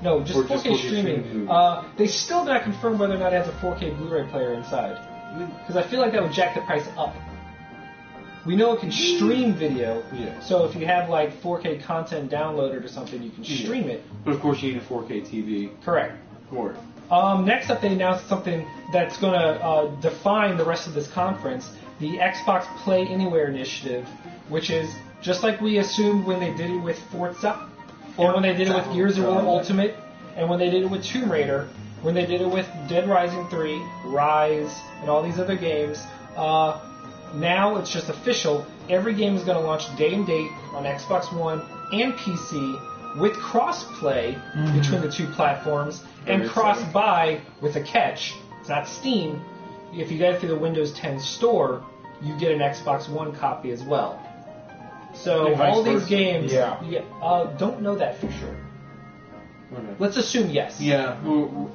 no, just Or 4K just 4K streaming. streaming movies. They still have not confirmed whether or not it has a 4K Blu-ray player inside. Because I feel like that would jack the price up. We know it can stream video, Yeah. so if you have like 4K content downloaded or something, you can stream it. But of course you need a 4K TV Correct. for it. Next up, they announced something that's going to define the rest of this conference, the Xbox Play Anywhere initiative, which is just like we assumed when they did it with Forza, or when they did it with Gears of War Ultimate, and when they did it with Tomb Raider, when they did it with Dead Rising 3, Rise, and all these other games. Now it's just official. Every game is going to launch day and date on Xbox One and PC with cross-play between the two platforms and Very cross-buy with a catch. It's not Steam. If you get it through the Windows 10 store, you get an Xbox One copy as well. So And vice all these versa. games, Yeah. don't know that for sure. Okay. Let's assume yes. Yeah,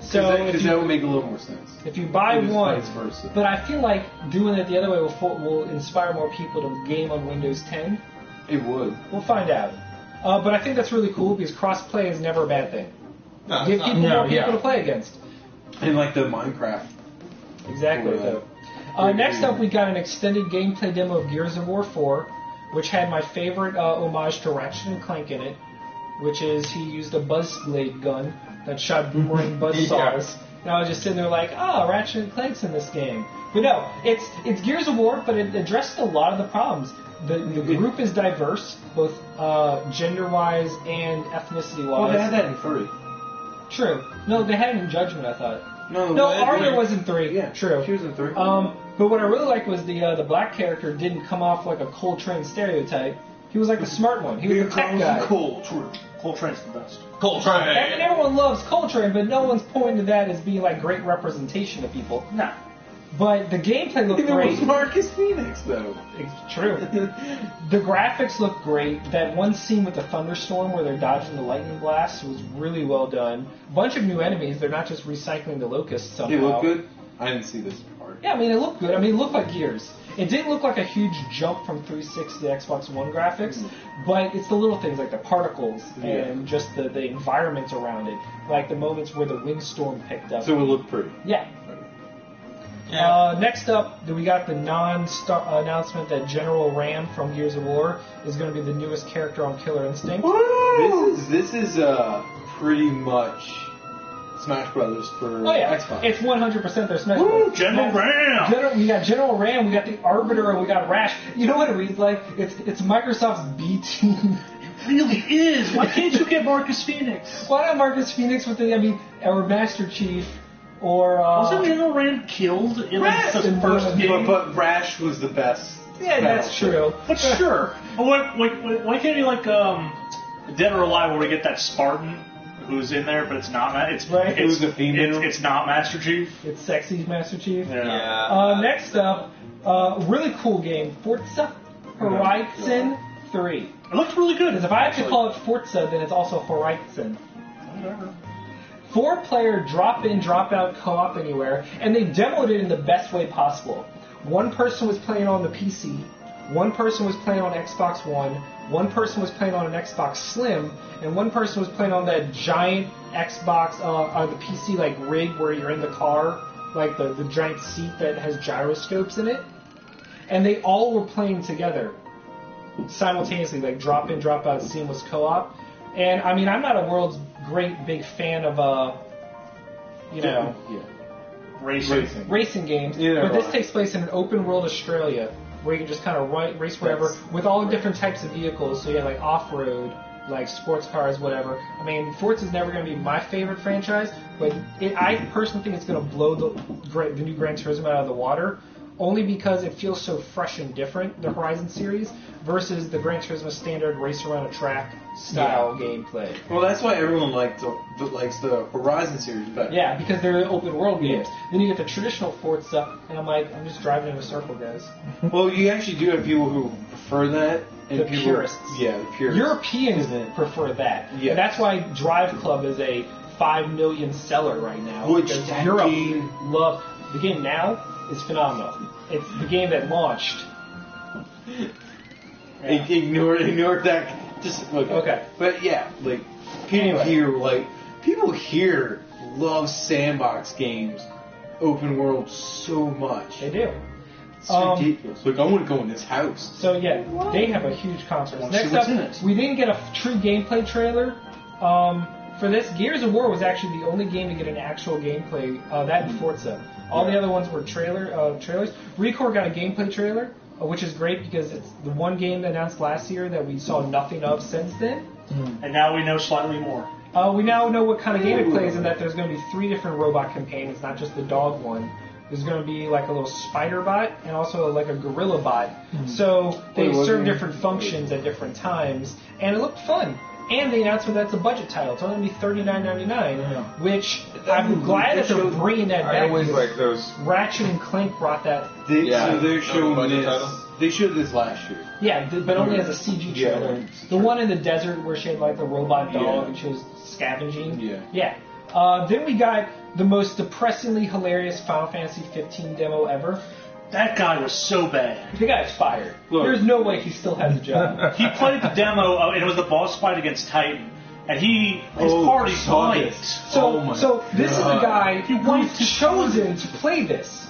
So if because you- that would make a little more sense. If you buy It is one, vice versa. but I feel like doing it the other way will inspire more people to game on Windows 10. It would. We'll find out. But I think that's really cool because cross-play is never a bad thing. No, Give it's not. people No, more people yeah. to play against. And like the Minecraft. Exactly. Cool. Next up, we got an extended gameplay demo of Gears of War 4, which had my favorite homage to Ratchet and Clank in it, which is he used a buzzblade gun that shot boomerang buzzsaws. And I was just sitting there like, Ratchet and Clank's in this game. But no, it's Gears of War, but it addressed a lot of the problems. The group is diverse, both gender-wise and ethnicity-wise. Well, they had that in 3. True. No, they had it in Judgment, I thought. No, Arya was in 3. Yeah, True. She was in 3. But what I really liked was the black character didn't come off like a Coltrane stereotype. He was like the smart one. He was the tech guy. Coltrane's the best. Coltrane. And everyone loves Coltrane, but no one's pointing to that as being like great representation of people. Nah. But the gameplay looked There was great. Marcus Phoenix, though. It's true. The graphics looked great. That one scene with the thunderstorm where they're dodging the lightning blasts was really well done. Bunch of new enemies. They're not just recycling the locusts somehow. It looked good? I didn't see this part. Yeah, I mean, it looked good. I mean, it looked like Gears. It didn't look like a huge jump from 360 to Xbox One graphics, but it's the little things like the particles and just the environment around it. Like the moments where the windstorm picked up. So it looked pretty. Yeah. Yeah. Next up, we got the non-star announcement that General Ram from Gears of War is going to be the newest character on Killer Instinct. This is pretty much Smash Brothers for Oh yeah, Xbox. it's 100% their Smash Woo, Brothers. General Ram! We got General Ram, we got the Arbiter, and we got Rash. You know what it reads like? It's Microsoft's B team. Really is. Why can't you get Marcus Phoenix? Why not Marcus Phoenix with or Master Chief, or Wasn't General Ram killed in Rash the in first one. game? But Rash was the best. yeah, that's true. But sure. Why can't you like Dead or Alive where we get that Spartan who's in there, but it's not Right. Who's the female? It's not Master Chief. It's sexy Master Chief. Yeah. Next up, really cool game, Forza Horizon 3. It looked really good. Because if I have to call it Forza, then it's also Horizon. Whatever. 4-player drop-in, drop-out co-op anywhere, and they demoed it in the best way possible. One person was playing on the PC, one person was playing on Xbox One, one person was playing on an Xbox Slim, and one person was playing on that giant Xbox, on the PC like rig where you're in the car, like the giant seat that has gyroscopes in it. And they all were playing together simultaneously, like drop-in, drop-out, seamless co-op. And I mean, I'm not a world's great big fan of racing games, Yeah, but this right. takes place in an open world Australia where you can just kind of race wherever with all the different types of vehicles. So you have like off-road, like sports cars, whatever. I mean, Forza's never going to be my favorite franchise, but I personally think it's going to blow the new Gran Turismo out of the water. Only because it feels so fresh and different, the Horizon series, versus the Gran Turismo standard race around a track style gameplay. Well, that's why everyone likes the Horizon series better. Yeah, because they're open world games. Then you get the traditional Forza, and I'm just driving in a circle, guys. Well, you actually do have people who prefer that. And The people, purists. Yeah, the purists. Europeans prefer that. Yes. And that's why Drive Club is a 5 million seller right now. Which because that Europe game- loves the game now is phenomenal. It's the game that launched. Ignore that. Just look. Okay. But yeah, like people here love sandbox games, open world so much. They do. It's ridiculous. Like I want to go in this house. So yeah, they have a huge conference. Wanna see Next what's up, in it. we didn't get a true gameplay trailer. For this, Gears of War was actually the only game to get an actual gameplay. That and Forza. All the other ones were trailers. Recore got a gameplay trailer, which is great because it's the one game announced last year that we saw nothing of since then. And now we know slightly more. We now know what kind of game it plays and that there's going to be 3 different robot companions, not just the dog one. There's going to be like a little spider bot and also like a gorilla bot. So they serve different functions at different times, and it looked fun. And the announcement that's a budget title. It's only going to be $39.99, which I'm glad that they're bringing that I back. always because like those. Ratchet and Clank brought that. So they're showing budget this. title? They showed this last year. Yeah, but only as a CG trailer. Yeah. The one in the desert where she had like the robot dog Yeah. and she was scavenging. Yeah. Then we got the most depressingly hilarious Final Fantasy 15 demo ever. That guy was so bad. The guy's fired. Look. There's no way he still has a job. He played the demo, and it was the boss fight against Titan, and his party saw died. this. So this is a guy He who wanted was to chosen to play this.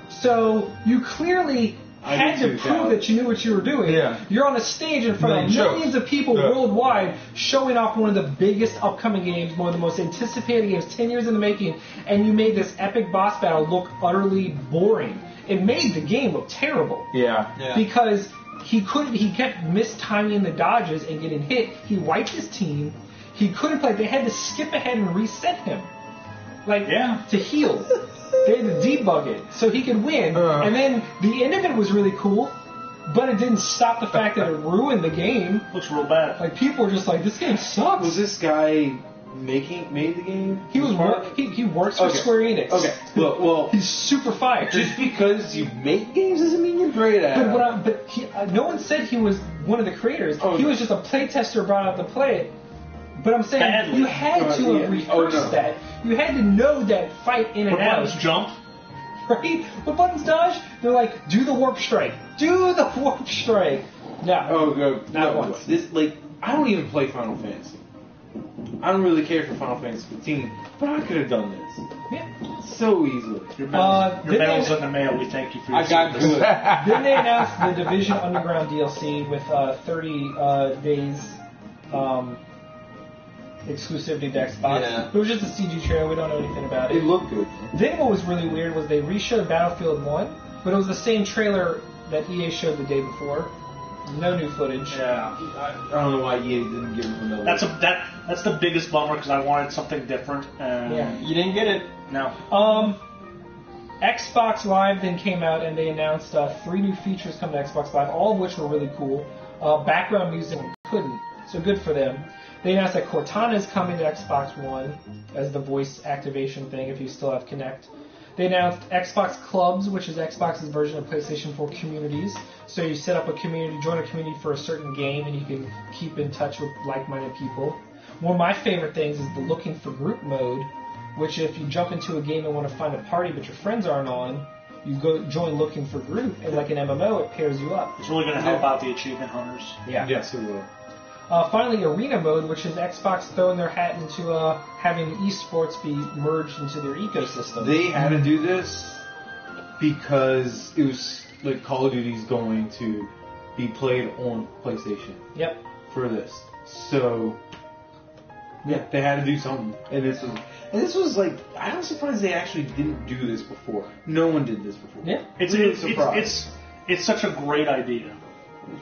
So you clearly had to prove that you knew what you were doing. Yeah. You're on a stage in front of millions of people worldwide showing off one of the biggest upcoming games, one of the most anticipated games, 10 years in the making, and you made this epic boss battle look utterly boring. It made the game look terrible. Yeah. Because he kept mistiming the dodges and getting hit. He wiped his team. He couldn't play. They had to skip ahead and reset him. To heal. They had to debug it so he could win. And then the end of it was really cool, but it didn't stop the fact that it ruined the game. Looks real bad. Like, people were just like, this game sucks. Was this guy made the game? He works for Square Enix. Okay. Well, he's super fired. just because you make games doesn't mean you're great at it. No one said he was one of the creators. Oh, he no. was just a playtester brought out to play it. But I'm saying Badly. you had to have rehearsed that. You had to know that fight in and What out. buttons jump? Right? What buttons dodge? They're like, do the warp strike. Do the warp strike. No. Not once. I don't even play Final Fantasy. I don't really care for Final Fantasy 15, but I could have done this. Yeah. So easily. Your then medal's they- in the mail. We thank you for your I got service. good. Then they announced the Division Underground DLC with 30 days exclusivity to Xbox. Yeah. It was just a CG trailer. We don't know anything about It it. looked good. Then what was really weird was they reshowed Battlefield 1, but it was the same trailer that EA showed the day before. No new footage. Yeah. I don't know why EA didn't give them another. That's the biggest bummer because I wanted something different. And Yeah. You didn't get it. No. Xbox Live then came out and they announced 3 new features coming to Xbox Live, all of which were really cool. Background music couldn't, so good for them. They announced that Cortana is coming to Xbox One as the voice activation thing if you still have Kinect. They announced Xbox Clubs, which is Xbox's version of PlayStation 4 Communities. So you set up a community, join a community for a certain game, and you can keep in touch with like-minded people. One of my favorite things is the Looking for Group mode, which if you jump into a game and want to find a party but your friends aren't on, you go join Looking for Group, and like an MMO, it pairs you up. It's really going to help out the achievement hunters. Yeah. Yes, it will. Finally, Arena mode, which is Xbox throwing their hat into having esports be merged into their ecosystem. They had to do this because it was like Call of Duty's going to be played on PlayStation Yep. for this. So yeah, they had to do something. And this was like, I'm surprised they actually didn't do this before. No one did this before. Yeah. It's such a great idea.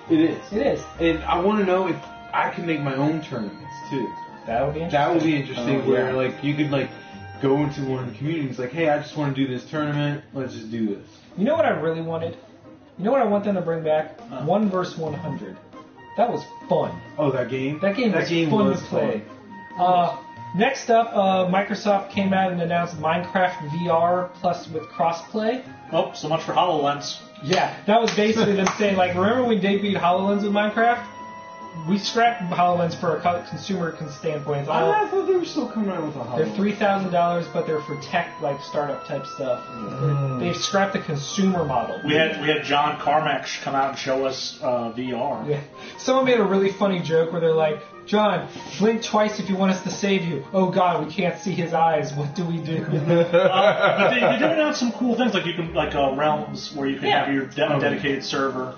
It is. It is. And I want to know if I can make my own tournaments too. That would be interesting. That would be interesting. Oh, where yeah. like you could like go into one of the communities, like, hey, I just want to do this tournament. Let's just do this. You know what I really wanted? You know what I want them to bring back? 1 vs. 100. That was fun. Oh, that game. That game was fun to play. Next up, Microsoft came out and announced Minecraft VR plus with crossplay. Oh, so much for HoloLens. Yeah, that was basically them saying, like, remember when they debuted HoloLens with Minecraft? We scrapped HoloLens for a consumer standpoint. It's all, I thought they were still coming out with a they're HoloLens. $3,000, but they're for tech, like startup type stuff. They've scrapped the consumer model. We had John Carmack come out and show us VR. Yeah. Someone made a really funny joke where they're like, John, blink twice if you want us to save you. Oh God, we can't see his eyes. What do we do? But they did announce some cool things, like you can realms where you can Yeah. have your dedicated server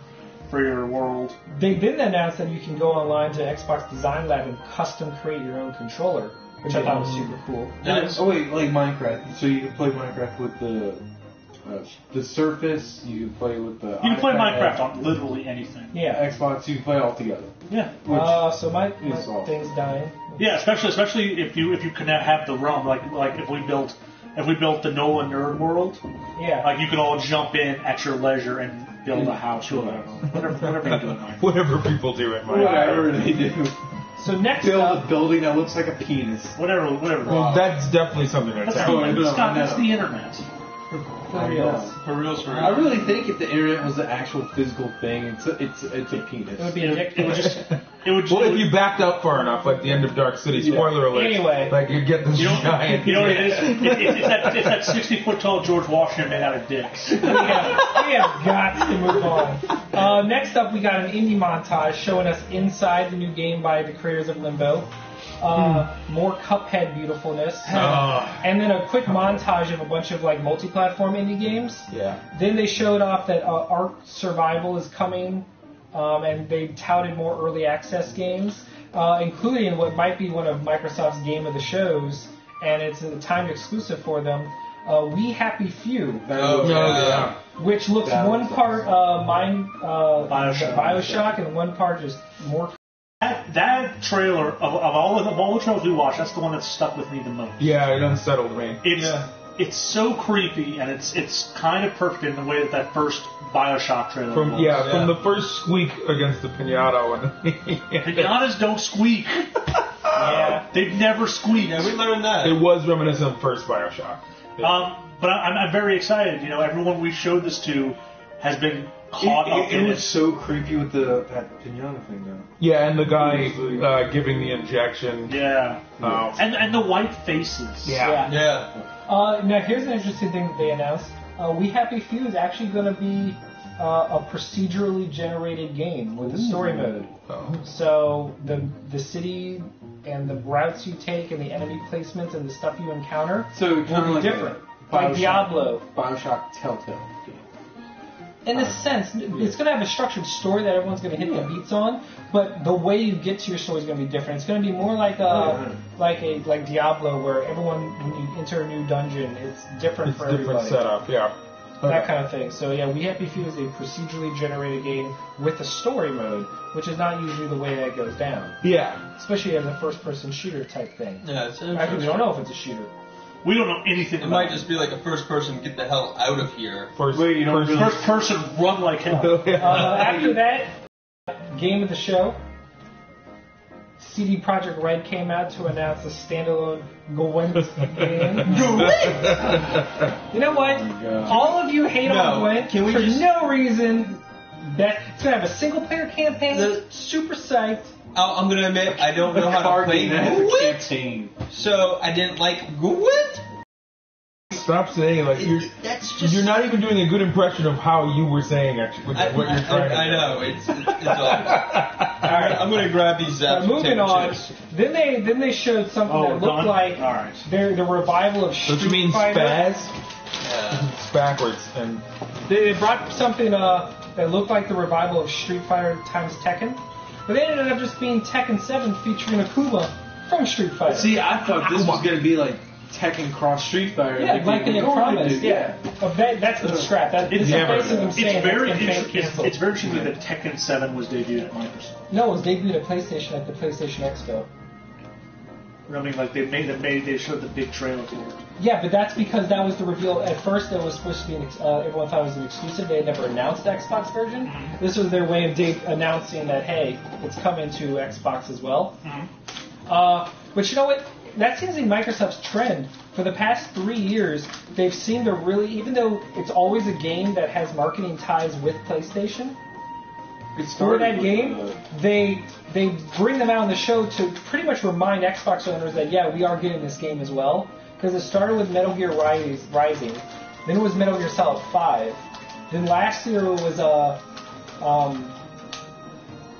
for your world. They then announced that you can go online to Xbox Design Lab and custom create your own controller, which I thought was super cool. Oh wait, like Minecraft. So you can play Minecraft with the Surface. You can play with the. You can play iPad, Minecraft on literally anything. Yeah. Xbox. You can play all together. Yeah. So my is awesome. thing's dying. Yeah, especially if you can have the realm, like if we built the NOLA nerd world, Yeah. like you could all jump in at your leisure and build a house or whatever you're doing. Mike. Whatever people do at my Whatever they do. So next Build up, a building that looks like a penis. Whatever. Well, that's definitely something that's That's happening. cool. Scott, I know. that's the internet. for reals. For real, for real. I really think if the internet was an actual physical thing, it's a penis. It would be addictive. It would Well, if you backed up far enough, like the end of Dark City, spoiler alert. Anyway. Like you get this giant. You know what it is? It's that 60-foot tall George Washington made out of dicks. we have got to move on. Next up, we got an indie montage showing us inside the new game by the creators of Limbo. More Cuphead beautifulness. And then a quick montage of a bunch of like multi-platform indie games. Yeah. Then they showed off that Ark Survival is coming, and they touted more early access games, including what might be one of Microsoft's game of the shows, and it's a timed exclusive for them. We Happy Few, Yeah. which looks That one looks part Bioshock. and one part just more. That trailer of all the trailers we watched, that's the one that stuck with me the most. Yeah, it unsettled me. It's so creepy, and it's kind of perfect in the way that first Bioshock trailer From was. from the first squeak against the pinata when Pinatas don't squeak. Yeah. They've never squeaked. Yeah, we learned that. it was reminiscent of first Bioshock. But I'm very excited. You know, everyone we showed this to has been caught up in It was it. so creepy with that pinata thing, though. Yeah, and the guy giving the injection. Yeah. Oh. And the white faces. Yeah. Yeah. Now here's an interesting thing that they announced. We Happy Few is actually going to be a procedurally generated game with a story mode. Oh. So the city and the routes you take and the enemy placements and the stuff you encounter So will kind of be like different. a Like Diablo. Bioshock Telltale game. In a sense, it's going to have a structured story that everyone's going to hit the beats on, but the way you get to your story is going to be different. It's going to be more like like Diablo, where everyone, when you enter a new dungeon, it's different for everybody. Different setup, yeah. That kind of thing. So yeah, We Happy Few is a procedurally generated game with a story mode, which is not usually the way that goes down. Yeah. Especially as a first-person shooter type thing. Yeah, it's Actually, we don't know if it's a shooter. We don't know anything It about might just be like a first person, get the hell out of here. First person run like hell. After that, game of the show, CD Projekt Red came out to announce a standalone Gwent game. You know what? All of you hate on Gwent for no reason. It's going to have a single-player campaign, super psyched. I'm going to admit, I don't know how to play Gwent, so I didn't like Gwent. Stop saying you're not even doing a good impression of how you were saying actually what you're trying to do. I know it's awful. All right, I'm going to grab these zaps. Moving on. Then they showed something that looked like the revival of Street Fighter. Don't you mean spaz? Yeah. It's backwards. And they brought something that looked like the revival of Street Fighter times Tekken, but they ended up just being Tekken 7 featuring Akuma from Street Fighter. See, I thought this was going to be like Tekken Cross Street Fighter. Yeah, like they had promised. Yeah, that's been scrapped. It's basically them saying it's very interesting that Tekken 7 was debuted at Microsoft. No, it was debuted at PlayStation at the PlayStation Expo. I mean, like they showed the big trailer for it. Yeah, but that's because that was the reveal. At first, it was supposed to be everyone thought it was an exclusive. They had never announced the Xbox version. Mm-hmm. This was their way of announcing that, hey, it's coming to Xbox as well. Mm-hmm. But you know what? That seems to be Microsoft's trend. For the past 3 years, they've seemed to really, even though it's always a game that has marketing ties with PlayStation, for that game, they bring them out on the show to pretty much remind Xbox owners that, yeah, we are getting this game as well. Because it started with Metal Gear Rising, then it was Metal Gear Solid 5, then last year it was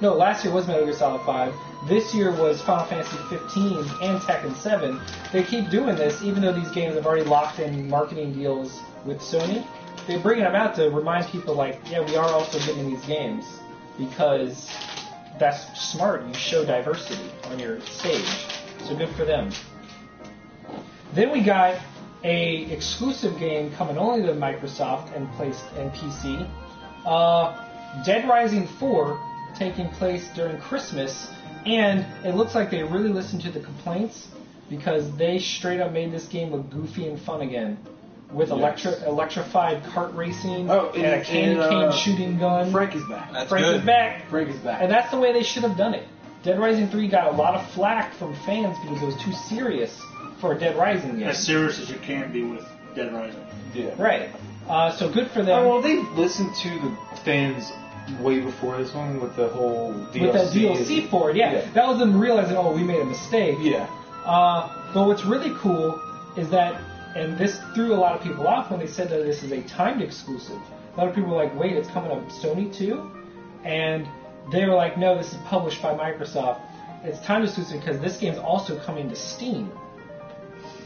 last year was Metal Gear Solid 5. This year was Final Fantasy 15 and Tekken 7. They keep doing this, even though these games have already locked in marketing deals with Sony. They're bringing them out to remind people, like, yeah, we are also getting these games because that's smart. You show diversity on your stage, so good for them. Then we got a exclusive game coming only to Microsoft and PC. Dead Rising 4 taking place during Christmas, and it looks like they really listened to the complaints because they straight up made this game look goofy and fun again. With electrified kart racing and a candy cane shooting gun. Frank is back. Frank is back. Frank is back. And that's the way they should have done it. Dead Rising 3 got a lot of flack from fans because it was too serious for a Dead Rising game. As serious as you can be with Dead Rising. Yeah. Right. So good for them. Well, they listened to the fans way before this one with the whole DLC. With that DLC for it, yeah. That was them realizing, we made a mistake. Yeah. But what's really cool is that, and this threw a lot of people off when they said that this is a timed exclusive. A lot of people were like, wait, it's coming to Sony too? And they were like, no, this is published by Microsoft. It's timed exclusive because this game's also coming to Steam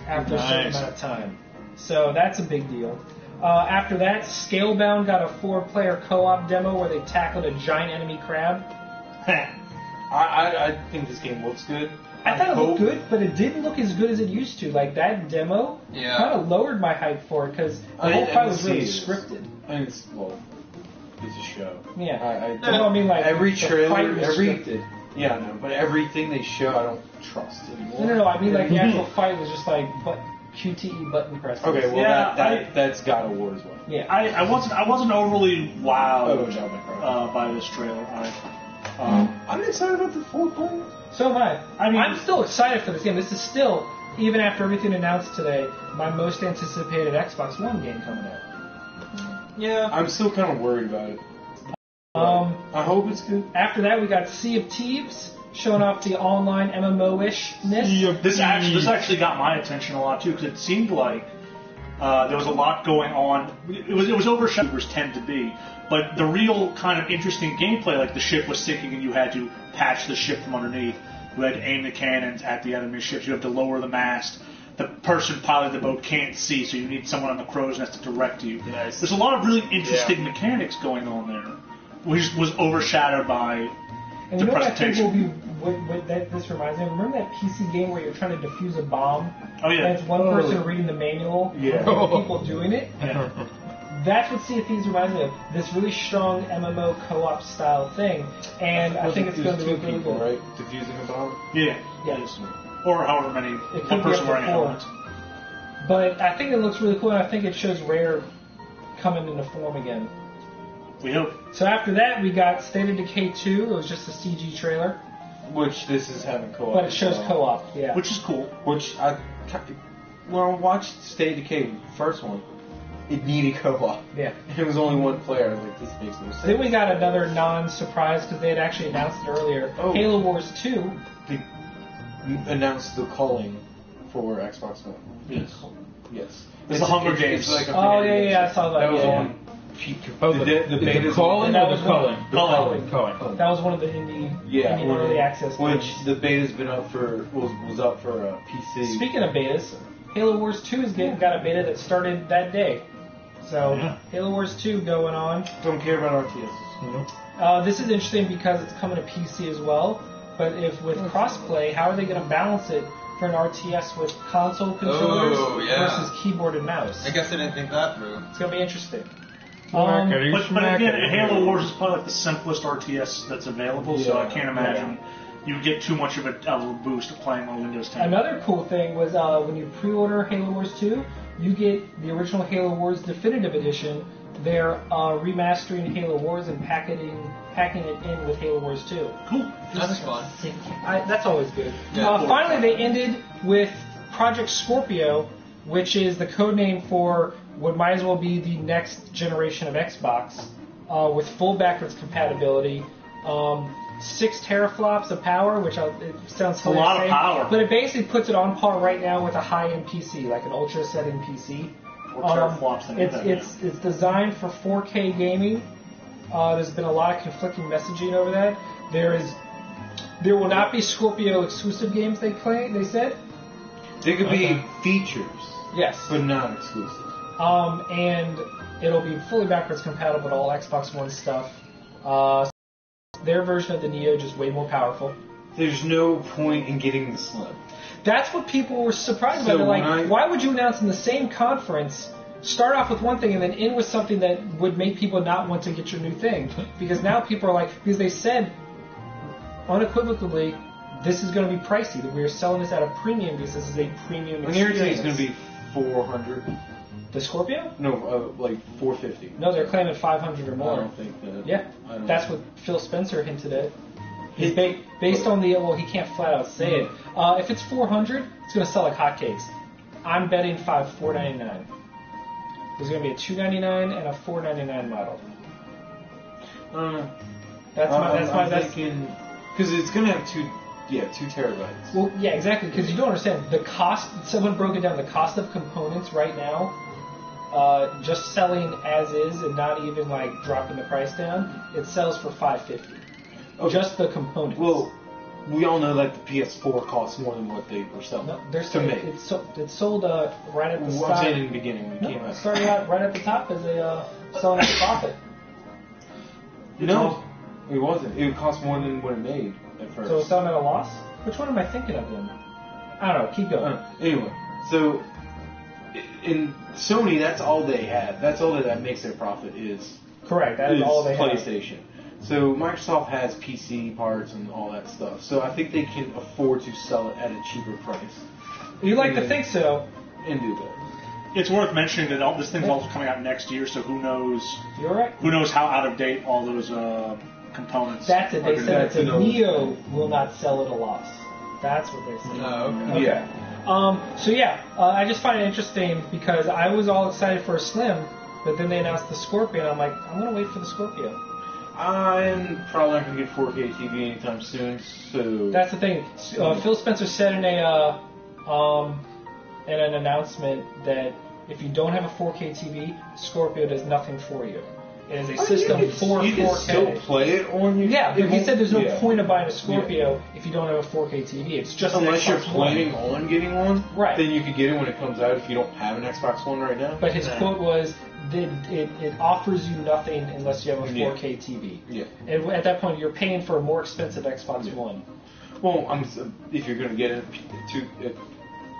after a certain amount of time. So that's a big deal. After that, Scalebound got a 4-player co-op demo where they tackled a giant enemy crab. I think this game looks good. I thought it looked good, but it didn't look as good as it used to. Like, that demo kind of lowered my hype for it because the whole fight was really scripted. And it's a show. Yeah. I mean, like, every trailer, scripted. Yeah, I know, but everything they show, I don't trust anymore. No. I mean, like, the actual fight was just like QTE button presses. Okay, well, that's God of War as well. Yeah. I wasn't overly wowed by this trailer. I'm excited about the 4-player. So am I. I'm still excited for this game. This is still, even after everything announced today, my most anticipated Xbox One game coming out. Yeah. I'm still kind of worried about it. I hope it's good. After that, we got Sea of Thieves, showing off the online MMO-ishness. This actually got my attention a lot, too, because it seemed like there was a lot going on. It was overshadowed, as tend to be. But the real kind of interesting gameplay, like the ship was sinking and you had to patch the ship from underneath. You had to aim the cannons at the enemy ships. You have to lower the mast. the person piloting the boat can't see, so you need someone on the crow's nest to direct you. Nice. There's a lot of really interesting mechanics going on there, which was overshadowed by And the you know what I think will presentation. be what this reminds me of? Remember that PC game where you're trying to defuse a bomb? Oh, yeah. And it's one person reading the manual Yeah. and people doing it? Yeah. That's what Sea of Thieves reminds me of. This really strong MMO co-op style thing. And I think it's going to be really people, good. right? Diffusing a bomb. Yeah. Yes. Or however many, It could one be person up to wearing a 4. helmet. But I think it looks really cool, and I think it shows Rare coming into form again. We hope. So after that, we got State of Decay 2. It was just a CG trailer. Which this is having co-op. But it shows as well. co-op, yeah. Which is cool. Which when I watched State of Decay, the first one, it needed co-op. Yeah. It was only one player. I was like, this makes no sense. Then we got another non-surprise, because they had actually announced it earlier. Oh. Halo Wars 2. They announced the culling for Xbox One. Yes. Yes. It's the Hunger Games. It's like a Oh, fan yeah, I saw that. That was yeah. on. Oh, the the beta's calling That or was the culling? one- Culling. That was one of the indie early access Which games. the beta's been up for was up for PC. Speaking of betas, Halo Wars 2 got a beta that started that day. So, Yeah. Halo Wars 2 going on. Don't care about RTS. This is interesting because it's coming to PC as well. But if with crossplay, how are they going to balance it for an RTS with console controllers versus keyboard and mouse? I guess I didn't think that through. It's going to be interesting. But again, Halo Wars is probably like the simplest RTS that's available, so I can't imagine you get too much of a boost of playing on Windows 10. Another cool thing was when you pre-order Halo Wars 2, you get the original Halo Wars Definitive Edition. They're remastering Halo Wars and packing it in with Halo Wars 2. Cool. That's fun. That's always good. Yeah. Finally, they ended with Project Scorpio, which is the code name for what might as well be the next generation of Xbox, with full backwards compatibility, 6 teraflops of power, which it sounds a lot of power. but it basically puts it on par right now with a high-end PC, like an ultra-setting PC. Or teraflops, It's designed for 4K gaming. There's been a lot of conflicting messaging over that. There will not be Scorpio exclusive games. They said. They could be features, Yes. but not exclusive. And it'll be fully backwards compatible with all Xbox One stuff. Their version of the Neo just way more powerful. There's no point in getting the Slim. That's what people were surprised So by. They're like, when why would you announce in the same conference, start off with one thing and then end with something that would make people not want to get your new thing? Because now people are like, because they said unequivocally, this is going to be pricey, that we are selling this at a premium because this is a premium I hear experience. it's going to be 400. The Scorpio? No, like 450. No, they're claiming 500 or I more. don't think that. Yeah, I don't that's know. what Phil Spencer hinted at. He's based on the, well, he can't flat out say it. If it's 400, it's going to sell like hotcakes. I'm betting $499. There's going to be a $299 and a $499 model. I don't know. That's thinking because it's going to have 2 terabytes. Well, yeah, exactly, because you don't understand. The cost, someone broke it down, the cost of components right now, just selling as is and not even like dropping the price down, it sells for $550. Okay. Just the components. Well, we all know that the PS4 costs more than what they were selling. No, they're to still, make. it's sold right at the I'm start. saying in the beginning when it No, came it out. started out right at the top as a selling at a profit. No, it wasn't. It would cost more than what it made at first. So it's selling at a loss? Which one am I thinking of then? I don't know. Keep going. Anyway, so in Sony, that's all they had. That's all that makes their profit is Correct. That is all they have. PlayStation. So Microsoft has PC parts and all that stuff. So I think they can afford to sell it at a cheaper price You like to think so. and do that. It's worth mentioning that all this thing's also coming out next year, so who knows? You're right. Who knows how out of date all those components? That's it. are They gonna said be. it's a Neo will not sell at a loss. That's what they said. Okay. Yeah. So yeah, I just find it interesting because I was all excited for a Slim, but then they announced the Scorpio, and I'm like, I'm gonna wait for the Scorpio. I'm probably not going to get 4K TV anytime soon, so... That's the thing. Phil Spencer said in an announcement that if you don't have a 4K TV, Scorpio does nothing for you. It is a system for 4K. You can still play it on your... Yeah, but he said there's no Yeah. point of buying a Scorpio if you don't have a 4K TV. It's just Unless an you're Xbox planning One. on getting one, Right. then you could get it when it comes out if you don't have an Xbox One right now. But his quote was, it offers you nothing unless you have a 4K TV. Yeah. And at that point, you're paying for a more expensive Xbox One. Well, if you're going to get it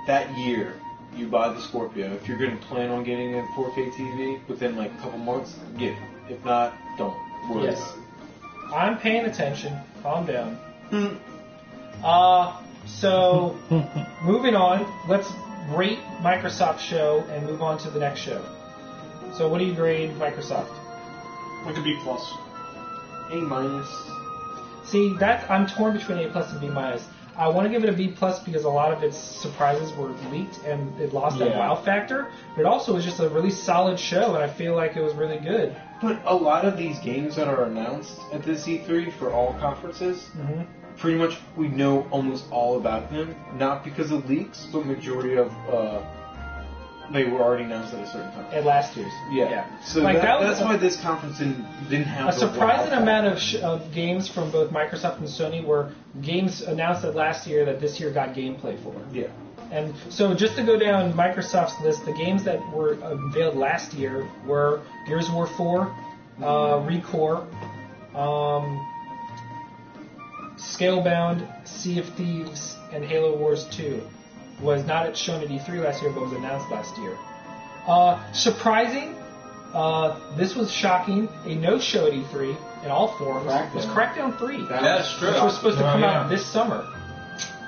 that year, you buy the Scorpio. If you're going to plan on getting a 4K TV within like a couple months, get it. If not, don't worry Yes. about it. I'm paying attention. Calm down. So, moving on, let's rate Microsoft's show and move on to the next show. So, what do you grade Microsoft? Like a B+. A-. See, I'm torn between A+ and B-. I want to give it a B+ because a lot of its surprises were leaked and it lost that wow factor. But it also was just a really solid show, and I feel like it was really good. But a lot of these games that are announced at this E3 for all conferences, pretty much we know almost all about them. Not because of leaks, but majority of they were already announced at a certain time. At last year's. Yeah. So Like, that's why this conference didn't have a the surprising wow amount of games from both Microsoft and Sony were games announced at last year that this year got gameplay for. Yeah. And so just to go down Microsoft's list, the games that were unveiled last year were Gears of War 4, ReCore, Scalebound, Sea of Thieves, and Halo Wars 2. Was not shown at E3 last year, but was announced last year. Surprising, this was shocking, a no-show at E3 in all forms was Crackdown 3. That's true. Which was supposed to come out this summer.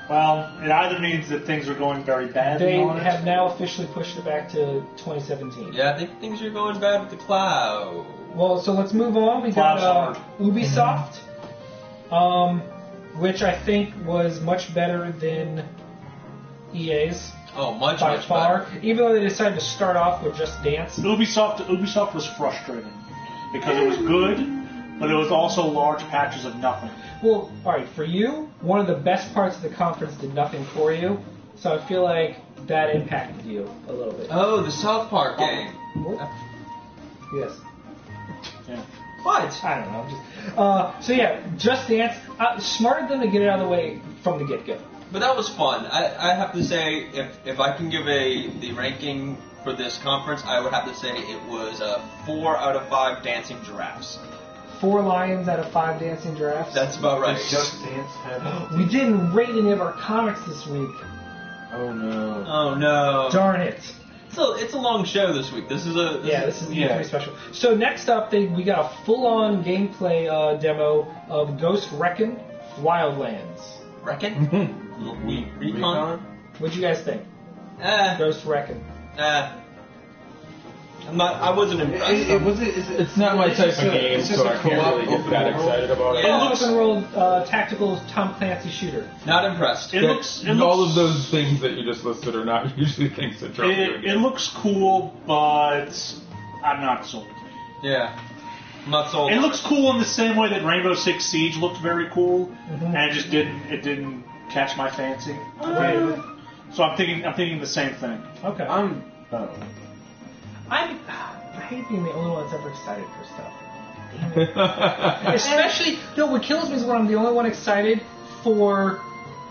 Well, it either means that things are going very badly They on it. have now officially pushed it back to 2017. Yeah, I think things are going bad with the cloud. Well, so let's move on. We got Ubisoft, which I think was much better than EA's. Oh, much far. better. Even though they decided to start off with Just Dance. Ubisoft was frustrating because it was good, but it was also large patches of nothing. Well, alright, for you, one of the best parts of the conference did nothing for you, so I feel like that impacted you a little bit. Oh, the South Park game. Yes. Yeah. What? I don't know. So yeah, Just Dance, smart of them to get it out of the way from the get-go. But that was fun. I have to say, if I can give the ranking for this conference, I would have to say it was a 4 out of 5 dancing giraffes. 4 lions out of 5 dancing giraffes. That's about right. Just Dance had... We didn't rate any of our comics this week. Oh no. Oh no. Darn it. It's a long show this week. This is the E3 special. So next up, we got a full-on gameplay demo of Ghost Recon Wildlands. Recon? Recon? What'd you guys think? Ghost Recon. I wasn't impressed. It's not my type of game, so I can't really get that excited about it. It's an open world tactical Tom Clancy shooter. Not impressed. All of those things that you just listed are not usually things that draw you. It looks cool, but I'm not sold. Yeah. I'm not sold. It looks cool in the same way that Rainbow Six Siege looked very cool, and it just didn't catch my fancy. So I'm thinking the same thing. Okay. I don't know. I hate being the only one that's ever excited for stuff. Damn it. Especially, what kills me is when I'm the only one excited for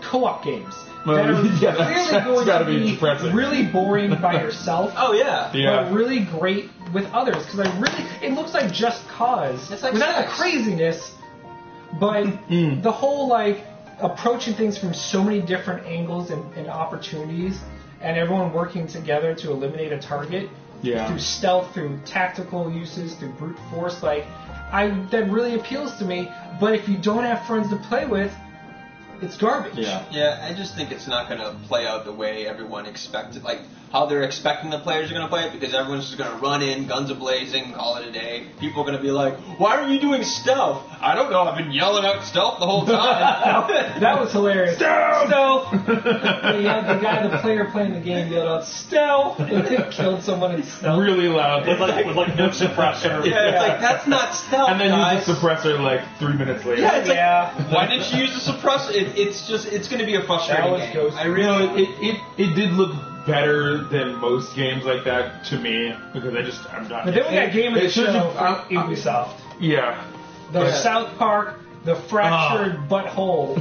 co-op games. That are clearly going to be depressing. Really boring by yourself. Oh yeah. But really great with others. Because it looks like Just Cause. It's like without sex. the craziness, but the whole approaching things from so many different angles and opportunities, and everyone working together to eliminate a target. Yeah. Through stealth, through tactical uses, through brute force, that really appeals to me. But if you don't have friends to play with, it's garbage. Yeah, I just think it's not going to play out the way everyone expected, like how they're expecting the players are going to play it, because everyone's just going to run in, guns a-blazing, call it a day. People are going to be like, why are you doing stealth? I don't know. I've been yelling out stealth the whole time. That was hilarious. Stealth! The player playing the game yelled out, stealth! And it killed someone in stealth. Really loud. With like no suppressor. Yeah, it's like, that's not stealth, And then guys. use the suppressor like 3 minutes later. Yeah, it's like, why didn't you use the suppressor? It's going to be a frustrating That was game. Ghost. I really... It did look better than most games like that to me because I'm not. But then we got Game of the It should Show have- from Ubisoft. Yeah. The South Park, the fractured butthole.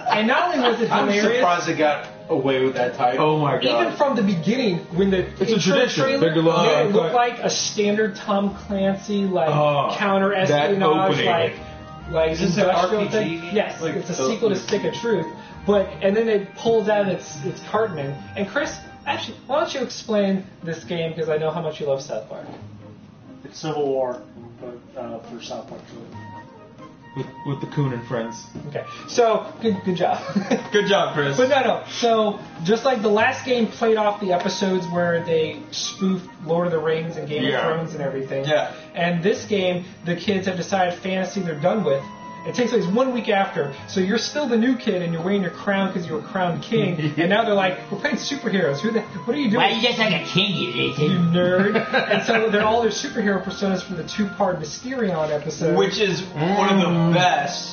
And not only was it I'm hilarious, surprised they got away with that title. Oh my god. even from the beginning, when the It's a intro tradition. trailer Big long made it look cut. like a standard Tom Clancy, like Oh, counter that espionage, opening. like Is this an industrial RPG? thing. Yes, Like it's a those- sequel to Stick of Truth. And then it pulls out its cartoning. And Chris, actually, why don't you explain this game because I know how much you love South Park. It's Civil War, but for South Park. With the Coon and friends. Okay, so good job. Good job, Chris. But no. So just like the last game played off the episodes where they spoofed Lord of the Rings and Game of Thrones and everything. Yeah. And this game, the kids have decided fantasy they're done with. It takes place 1 week after, so you're still the new kid and you're wearing your crown because you were crowned king. And now they're like, we're playing superheroes. What are you doing? Why are you just like a king, you You idiot? nerd. And so they're all their superhero personas from the 2-part Mysterion episode. Which is one of the best.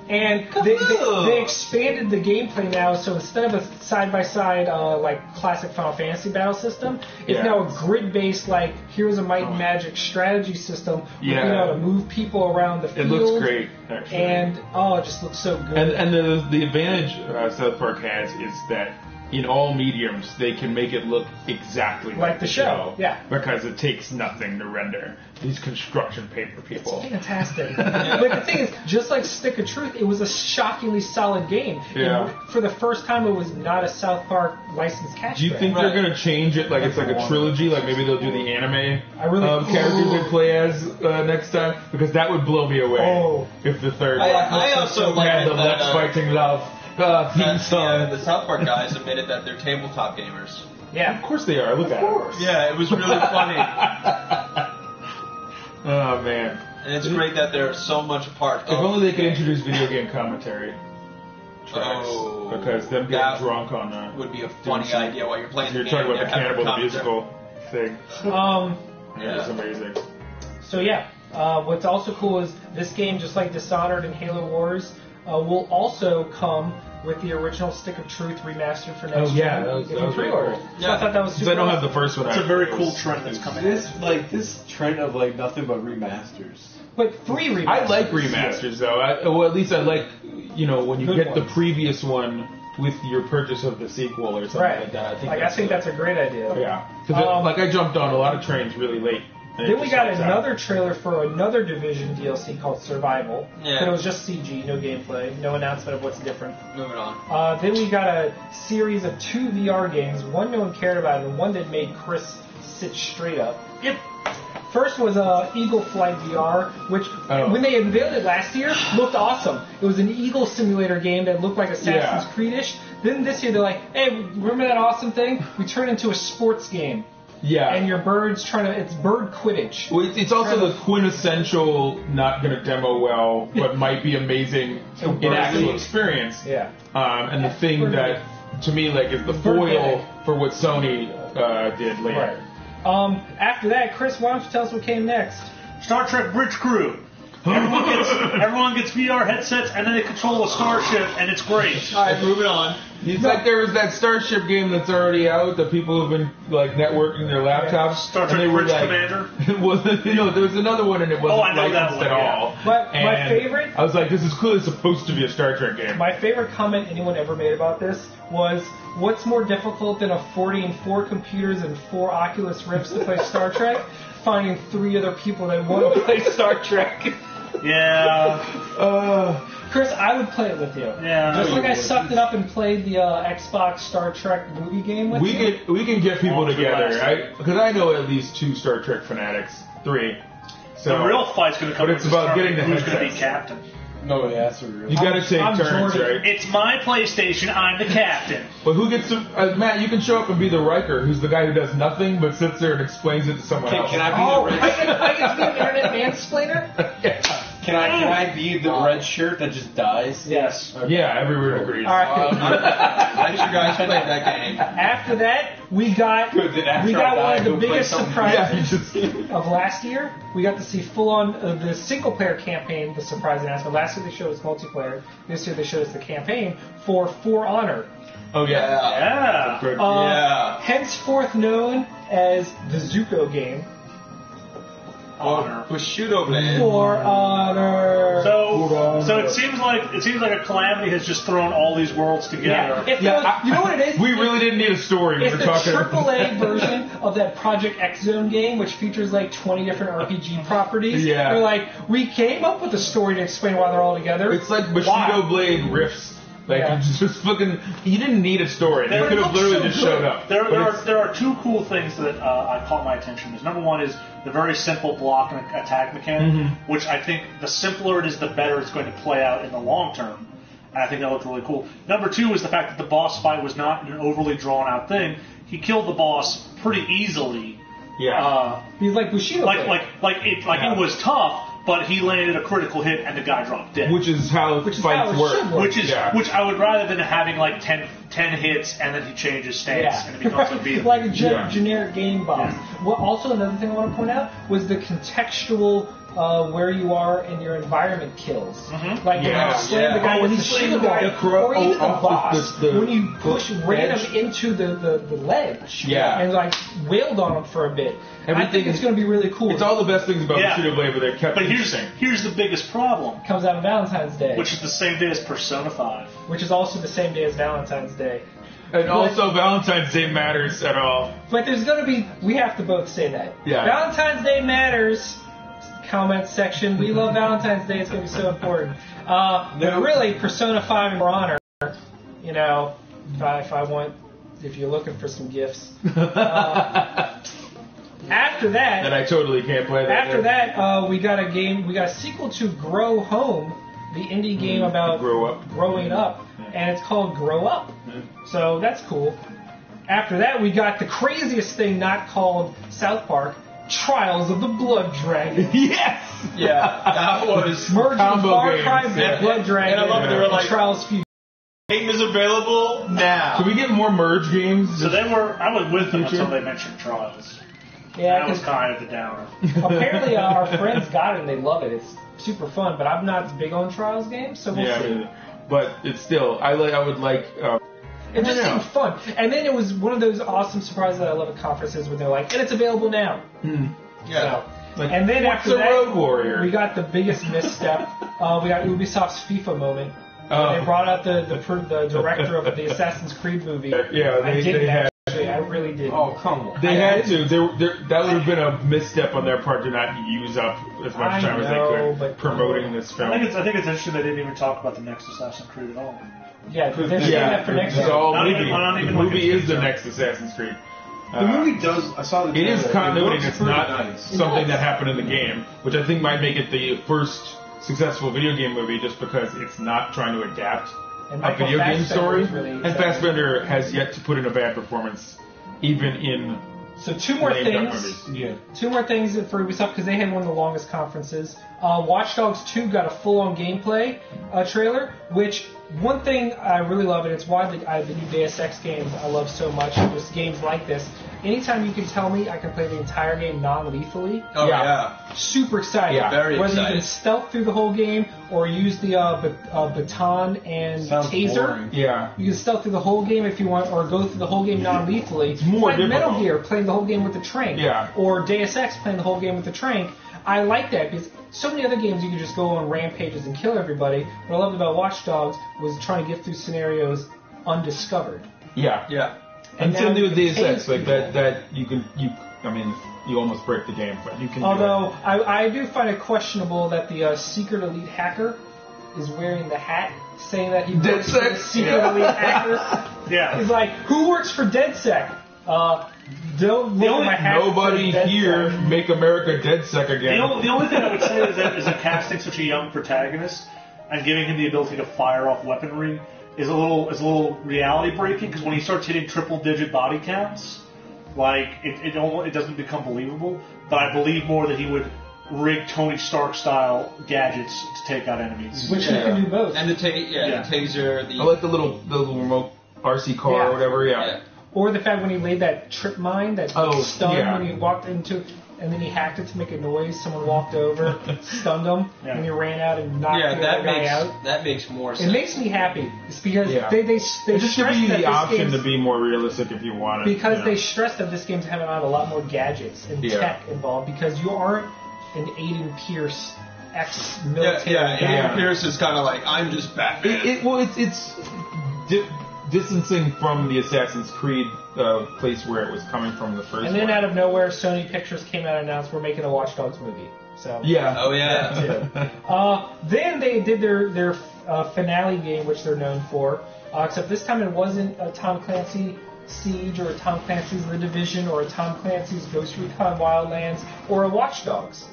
And they expanded the gameplay now, so instead of a side-by-side like classic Final Fantasy battle system, it's now a grid-based like Heroes of Might and Magic strategy system where you know how to move people around the field. It looks great, actually. And it just looks so good. And the advantage South Park has is that in all mediums they can make it look exactly Like the show, yeah. Because it takes nothing to render these construction paper people. It's fantastic. But the thing is, just like Stick of Truth, it was a shockingly solid game. Yeah. And for the first time, it was not a South Park licensed cash Do you grab. think they're going to change it like it's like a trilogy? Like maybe they'll do the anime characters they play as next time? Because that would blow me away if the third I also like had the that, Let's Fighting Love theme song. the South Park guys admitted that they're tabletop gamers. Yeah. Of course they are. Look at them. Yeah, it was really funny. Oh man. And it's great that they're so much a part of If only they could the introduce video game commentary tracks. Oh, Because them that getting drunk on would be a funny idea while you're playing You're the talking game. about the they're having Cannibal the commentary. musical thing. Yeah. It's amazing. So what's also cool is this game, just like Dishonored and Halo Wars, will also come with the original Stick of Truth remastered for next year. that was if you very pre-order. cool. So I thought that was Because super I don't have awesome. the first one. It's a actually. very cool trend that's coming. This trend of like nothing but remasters. But 3 remasters. I like remasters though. Well, at least I like when you Good get the ones. previous one with your purchase of the sequel or something Right. like that. I think that's a great idea. Yeah. Because I jumped on a lot of trains really late. and it Then we just got helps out. another trailer for another Division DLC called Survival. Yeah. But it was just CG, no gameplay, no announcement of what's different. Moving on. Then we got a series of 2 VR games, one no one cared about and one that made Chris sit straight up. Yep. First was Eagle Flight VR, which when they unveiled it last year, looked awesome. It was an eagle simulator game that looked like Assassin's Creed-ish. Then this year they're like, hey, remember that awesome thing? We turned it into a sports game. Yeah. And your bird's it's bird Quidditch. Well, it's also the quintessential not going to demo well, but might be amazing in actual experience. Yeah. And the thing that, to me, like, is the foil for what Sony did later. Right. After that, Chris, why don't you tell us what came next? Star Trek Bridge Crew. Everyone gets VR headsets, and then they control a starship, and it's great. All right, moving on. It's like there was that Starship game that's already out that people have been like networking their laptops. Star and Trek they were Bridge like, Commander. It wasn't, there was another one and it wasn't I know that licensed one, at all. My And favorite. I was like, this is clearly supposed to be a Star Trek game. My favorite comment anyone ever made about this was, what's more difficult than a 40 and 4 computers and 4 Oculus Rifts to play Star Trek? Finding 3 other people that want to play Star Trek. Yeah. Chris, I would play it with you. Yeah. Just like I sucked it up and played the Xbox Star Trek movie game with you. We can get people All together, through because I know at least 2 Star Trek fanatics, 3. So The real fight's going to come. But it's to about determine getting the who's going to be headsets. captain. No, that's a real. you got to take I'm turns, Jordan. right? It's my PlayStation. I'm the captain. But who gets to Matt? You can show up and be the Riker, who's the guy who does nothing but sits there and explains it to someone else. Can I be Oh, the I get to be an internet mansplainer? Can I be the red shirt that just dies? Yes. Yeah, everyone agrees. All right. I wish you guys played that game. After that, we got Good, then after one I of die, the go play biggest something. surprises Yeah, of last year. We got to see full-on the single-player campaign, the surprise announcement. Last year they showed us multiplayer. This year they showed us the campaign for Honor. Oh, yeah. Yeah. Good. Henceforth known as the Zuko game. Honor. Bushido Blade. For Honor. So it seems like a calamity has just thrown all these worlds together. You know what it is? We really didn't need a story. It's We the were talking AAA version of that Project X Zone game, which features like 20 different RPG properties. Yeah. They're like, we came up with a story to explain why they're all together. It's like Bushido Why? Blade riffs. Like, Yeah. you just fucking... You didn't need a story. They But it could have looks literally so just good. showed up. There are two cool things that I caught my attention. Number one is the very simple block and attack mechanic, which I think the simpler it is, the better it's going to play out in the long term. And I think that looked really cool. Number two is the fact that the boss fight was not an overly drawn out thing. He killed the boss pretty easily. Yeah. He's like Bushido. Blade. It was tough, but he landed a critical hit and the guy dropped dead. Which is how Which is fights how it work. should work. Which I would rather than having like 10 hits and then he changes stance and it becomes unbeatable. like a generic game boss. Yeah. Well, also another thing I want to point out was the contextual where you are in your environment kills. Mhm. Like when Yeah. you slam the guy Oh, when with you the slam shield the guy or even the off boss the when you push ran edge. him into the ledge Yeah. and like wailed on him for a bit. I Everything think it's going to be really cool. It's all the best things about Yeah. Bushido Blade, but they're kept But interesting. here's the biggest problem, Comes out on Valentine's Day, which is the same day as Persona 5. which is also the same day as Valentine's Day. And also, Valentine's Day matters at all. But there's going to be, we have to both say that. Yeah. Valentine's Day matters. Comment section. We love Valentine's Day. It's going to be so important. But really, Persona 5 and For Honor, you know, if you're looking for some gifts. After that, And I totally can't play that. after that, we got a sequel to Grow Home, the indie game about Grow Up. growing up, and it's called Grow Up. So that's cool. After that, we got the craziest thing not called South Park, Trials of the Blood Dragon. Yes! Yeah, that was. Merging Combo Far games. Cry Yeah. Blood Dragon And I love it, they were like- Trials Future. Game is available now. Can we get more merge games? So I was with them until they mentioned Trials. Yeah, That was 'cause kind of the downer. apparently our friends got it and they love it. It's super fun, but I'm not big on Trials games, so we'll see. Yeah, but it's still. I would like. It just I don't seemed fun. And then it was one of those awesome surprises that I love at conferences where they're like, and it's available now. Yeah. Like, And then what's after the that, Road Warrior? we got the biggest misstep. We got Ubisoft's FIFA moment. Oh. They brought out the director of the Assassin's Creed movie. Yeah, I they didn't had. actually. I really did. Oh, come on. They had to. That would have been a misstep on their part to not use up as much I time as know, they could but- promoting this film. I think it's interesting they didn't even talk about the next Assassin's Creed at all. Yeah, they're saving that for next it's year. all Not movie. even- not even The like movie a is the teaser. next Assassin's Creed. The movie does. I saw the. It is trailer. continuity. looks It's pretty not nice. something does. that happened in the game, which I think might make it the first successful video game movie, just because it's not trying to adapt And a Michael video game Fassbender story. is really And excited. Fassbender has yet to put in a bad performance, even in So two more lame duck things. movies. Yeah. Two more things for Ubisoft because they had one of the longest conferences. Watch Dogs 2 got a full-on gameplay trailer, which one thing I really love, and it's why the new Deus Ex games I love so much, just games like this. Anytime you can tell me I can play the entire game non-lethally, Oh, Yeah. yeah. super excited. Yeah. Very Whether you excited. can stealth through the whole game or use the baton and Sounds taser. boring. Yeah. You can stealth through the whole game if you want, or go through the whole game non-lethally. It's more like Metal difficult. Gear playing the whole game with the trank. Yeah. Or Deus Ex playing the whole game with the trank. I like that because so many other games you can just go on rampages and kill everybody. What I loved about Watch Dogs was trying to get through scenarios undiscovered. Yeah. Yeah. And Until now new you can Deus tase Ex, like people. that I mean, you almost break the game, but you can. Although I do find it questionable that the secret elite hacker is wearing the hat saying that he works for the DedSec? secret Yeah. elite hacker. Yeah. He's like, who works for DedSec? Don't look at my hat. Nobody that says here DedSec. make America DedSec The again. only thing I would say is that casting such a young protagonist and giving him the ability to fire off weaponry is a little reality breaking because when he starts hitting triple-digit body counts, like it doesn't become believable. But I believe more that he would rig Tony Stark style gadgets to take out enemies. Which you can do both. And the taser, I like the little remote RC car or whatever. Yeah. Or the fact when he laid that trip mine that stunned when he walked into, and then he hacked it to make a noise. Someone walked over, stunned him, and he ran out and knocked the other guy out. That makes more sense. It makes me happy. It's because they just give you the option to be more realistic if you want it. Because they stress that this game's having a lot more gadgets and tech involved. Because you aren't an Aiden Pierce ex-military guy. Aiden Pierce is kind of like, I'm just Batman. It's distancing from the Assassin's Creed place where it was coming from the first. And then out of nowhere, Sony Pictures came out and announced we're making a Watch Dogs movie. So then they did their finale game, which they're known for. Except this time it wasn't a Tom Clancy Siege or a Tom Clancy's The Division or a Tom Clancy's Ghost Recon Wildlands or a Watch Dogs.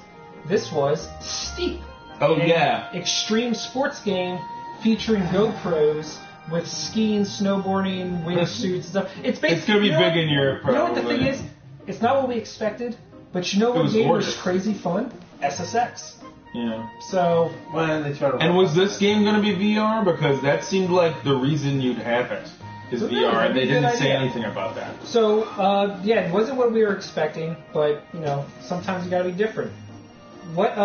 This was Steep. Extreme sports game featuring GoPros with skiing, snowboarding, wingsuits, stuff. It's going to be big in Europe, probably. You know what the thing is? It's not what we expected, but you know what game was crazy fun? SSX. Yeah. So. And was this game going to be VR? Because that seemed like the reason you'd have it is VR, and they didn't say anything about that. So, it wasn't what we were expecting, but, sometimes you got to be different. What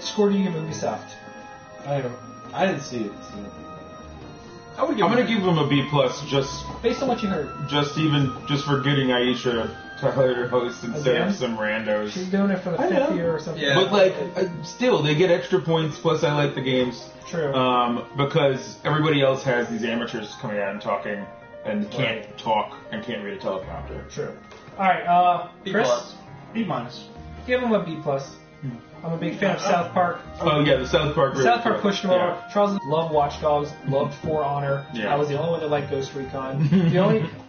score do you give Ubisoft? I didn't see it. So. I'm going to give them a B+, just based on what you heard. Just for getting Aisha to host instead of some randos. She's doing it for the 5th year or something. Yeah. But still, they get extra points. Plus, I like the games. True. Because everybody else has these amateurs coming out and talking and can't talk and can't read a teleprompter. True. All right, Chris. B-. Give him a B+. I'm a big fan of South Park. Oh yeah, the South Park. South Park pushed him over. Charles loved Watch Dogs, loved For Honor. Yeah. I was the only one that liked Ghost Recon.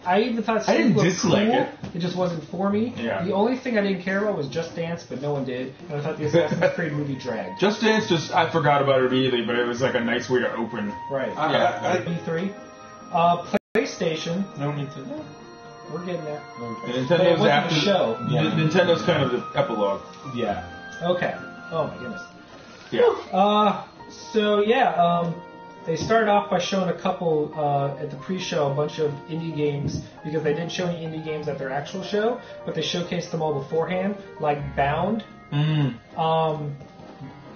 I even thought I didn't was dislike cool. it. It just wasn't for me. Yeah. The only thing I didn't care about was Just Dance, but no one did. And I thought the Assassin's Creed movie dragged. Just Dance, I forgot about it immediately, but it was like a nice way to open. Right. E3. PlayStation. No Nintendo. We're getting there. Okay. Nintendo's after the show. Nintendo's kind of the epilogue. Yeah. Okay. Oh my goodness. Yeah. They started off by showing a couple at the pre-show, a bunch of indie games because they didn't show any indie games at their actual show, but they showcased them all beforehand, like Bound,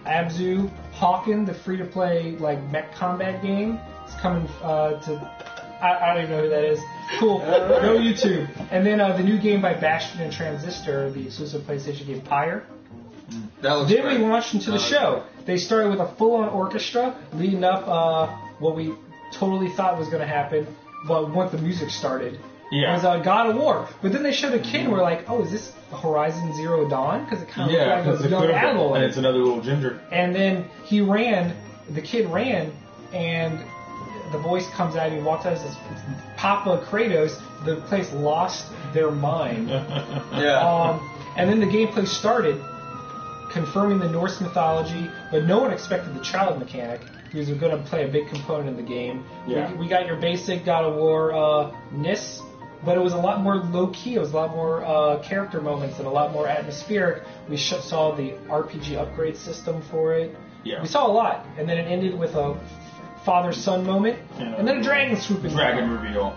Abzu, Hawken, the free-to-play mech combat game. It's coming to. I don't even know who that is. Cool. Go YouTube. And then the new game by Bastion and Transistor, the exclusive PlayStation game Pyre. Then we launched into the show. They started with a full-on orchestra leading up what we totally thought was going to happen. Well, once the music started, it was God of War. But then they showed a kid, and we're like, "Oh, is this Horizon Zero Dawn?" Because it kind of looked like a young Aloy. And it's another little ginger. And then the kid ran, and the voice comes out, and he walks out and says, "Papa Kratos." The place lost their mind. And then the gameplay started, confirming the Norse mythology, but no one expected the child mechanic, who's going to play a big component in the game. Yeah. We got your basic God of War Nis, but it was a lot more low-key. It was a lot more character moments and a lot more atmospheric. We saw the RPG upgrade system for it. Yeah. We saw a lot, and then it ended with a father-son moment, and then a dragon swooping Dragon down. reveal.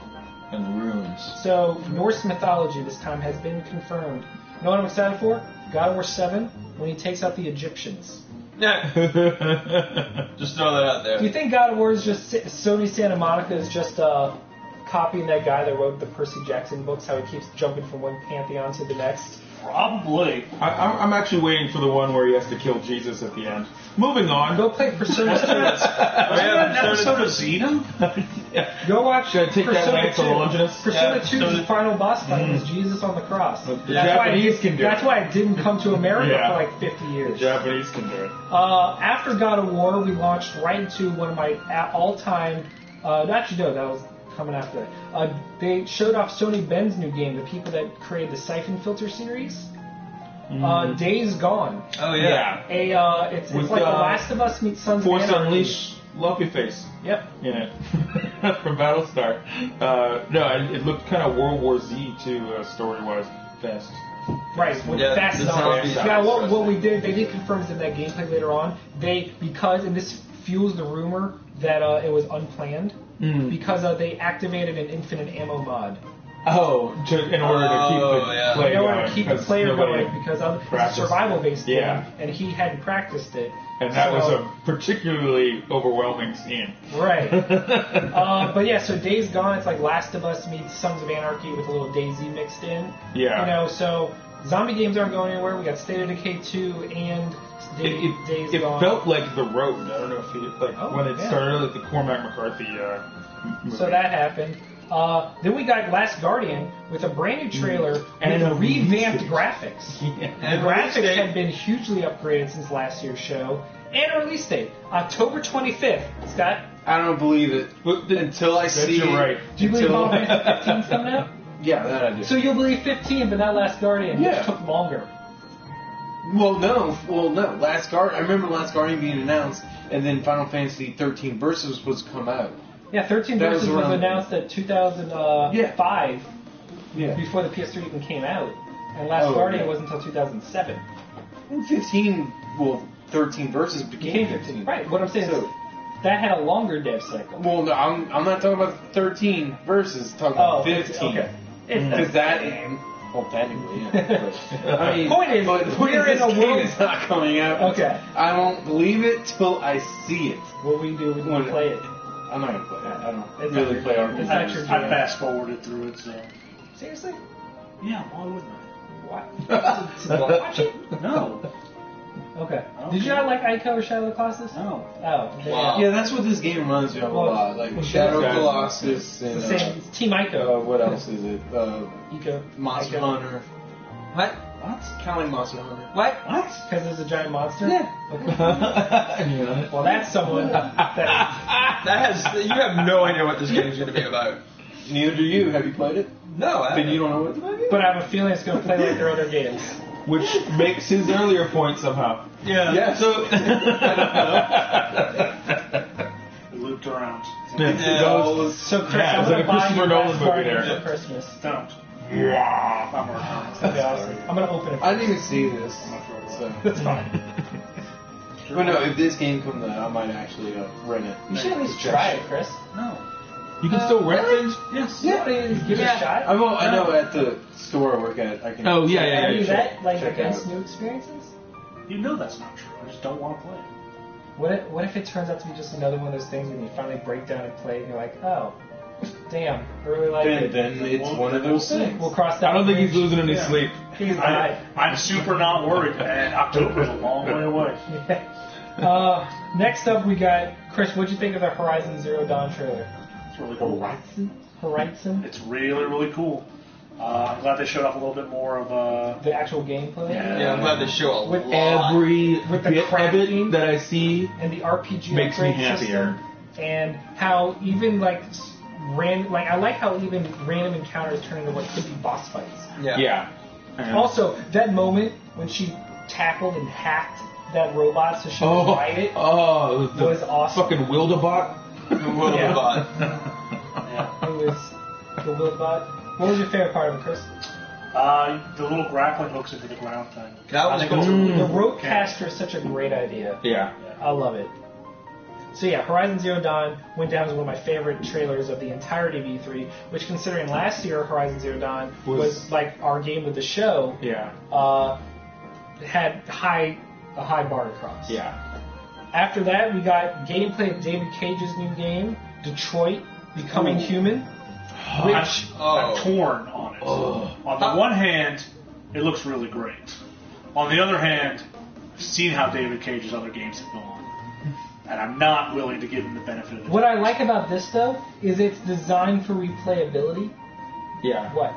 And runes. So, Norse mythology this time has been confirmed. You know what I'm excited for? God of War 7, when he takes out the Egyptians. Just throw that out there. Do you think God of War is just Sony Santa Monica is just copying that guy that wrote the Percy Jackson books, how he keeps jumping from one pantheon to the next? Probably. I'm actually waiting for the one where he has to kill Jesus at the end. Moving on. Go play Persona 2. An episode of Xena? Go watch Should I take Persona that Lance 2. Longinus? Persona 2's final boss fight was Jesus on the cross. The Japanese can do it. That's why it didn't come to America for like 50 years. The Japanese can do it. After God of War, we launched right into one of my all-time... actually, no, that was coming after that. They showed off Sony Ben's new game, the people that created the Siphon Filter series. Days Gone. Oh, yeah. It's like The Last of Us meets Sons of Force Anarchy. Unleashed Lumpy Face. Yep. Yeah. From Battlestar. No, it looked kind of World War Z too, story-wise. Fast. Right, with Yeah, fast the zombies. zombies. Yeah, what we did, they did confirm this in that gameplay later on. And this fuels the rumor that it was unplanned, because they activated an infinite ammo mod. Oh, in order to keep the play In order going. to keep the 'cause player nobody going, because it's a practiced. survival-based game, Yeah. and he hadn't practiced it. And that So- was a particularly overwhelming scene. Right. But yeah, so Days Gone, it's like Last of Us meets Sons of Anarchy with a little DayZ mixed in. Yeah. You know, so zombie games aren't going anywhere. We got State of Decay 2 and Days It Gone. felt like The Road. I don't know if when it yeah. started, like the Cormac McCarthy movie. So that happened. Then we got Last Guardian with a brand new trailer And with a revamped release graphics. Yeah. The And graphics release date. had been hugely upgraded since last year's show. And a release date, October 25th. Scott, I don't believe it But until I see you're it. right. do you believe Until- Final Fantasy 15 is coming out? Yeah, that I do. So you'll believe 15, but not Last Guardian, which Yeah. took longer. Well, no. Last Guardian. I remember Last Guardian being announced, and then Final Fantasy 13 Versus was come out. Yeah, 13 That Versus was was around- announced at 2005, Yeah. before the PS3 even came out. And Last Oh, Guardian yeah. wasn't until 2007. And 15. Well, 13 Versus became 15. Right, what I'm saying So- is that had a longer dev cycle. Well, no, I'm not talking about 13 Versus. Talking about 15. okay. Because that game. Well, technically, yeah. But, I mean, Point is, but the point we're is, in this a game world- is not coming out. Okay. I won't believe it till I see it. What we do is we When- play it. I'm not gonna play it. I don't It's really not play your- RPGs. it's not your I jam. fast forwarded through it, so Seriously? yeah, why wouldn't What? Watch it? I? No, Okay. Okay. Did you not like Ico or Shadow of the Colossus? no. Oh. Wow. Yeah, that's what this game reminds me of a Well, lot. Like well, Shadow of that's- Colossus and It's the same. It's Team Ico. what else is it? Ico. Monster Ico. Hunter. What? What? Kind of like Monster Hunter. What? What? Because there's a giant monster? Yeah. Okay. Well, that's someone that You have no idea what this game is going to be about. Neither do you. Have you played it? No, Then you don't know what it's about. but I have a feeling it's going to play like their other games. Which makes his earlier point somehow. Yeah. Yeah. So. We looped around. So, Chris, Yeah, I'm it's going like to a buy Christopher you Nolan Last movie Guardian there. for Christmas. Don't. Yeah. I'm working. That'd be awesome. I'm going to open it. I didn't even see this. So. That's fine. But no, if this game comes out, I might actually rent it. You should at least try it, Chris. No. You can still rent things? Yes. Yeah. Give it a shot. I know at the store I work at, I can. Oh, yeah. Are you sure. that like Check against out. new experiences? You know that's not true. I just don't want to play it. What if it turns out to be just another one of those things when you finally break down and play and you're like, oh, damn, I really like it. Then it's one of those things. We'll cross that. I don't think he's bridge. losing any Yeah. sleep. He's not. I'm super not worried, and October's a long way away. Next up, we got Chris. What'd you think of the Horizon Zero Dawn trailer? It's really cool. Horizon? It's really, really cool. I'm glad they showed off a little bit more of The actual gameplay? Yeah, I'm glad they show a With lot. Every With the bit of crafting it that I see And the RPG makes me upgrade happier. system, and how even I like how even random encounters turn into what could be boss fights. Yeah. Also, that moment when she tackled and hacked that robot so she could ride it it was, the was awesome. fucking Wildebot. Wildebot. Yeah, it was the Wildbot. What was your favorite part of it, Chris? the little grappling hooks into the ground thing. That was I think cool. it's a really The cool Roadcaster is such a great idea. Yeah. I love it. So yeah, Horizon Zero Dawn went down as one of my favorite trailers of the entirety of E3, which considering last year Horizon Zero Dawn was like our game with the show, Yeah. had a high bar to cross. Yeah. After that, we got gameplay of David Cage's new game, Detroit Becoming Human, which I'm torn on it. On the one hand, it looks really great. On the other hand, I've seen how David Cage's other games have gone, and I'm not willing to give him the benefit of the what I like about this though is it's designed for replayability. Yeah. What?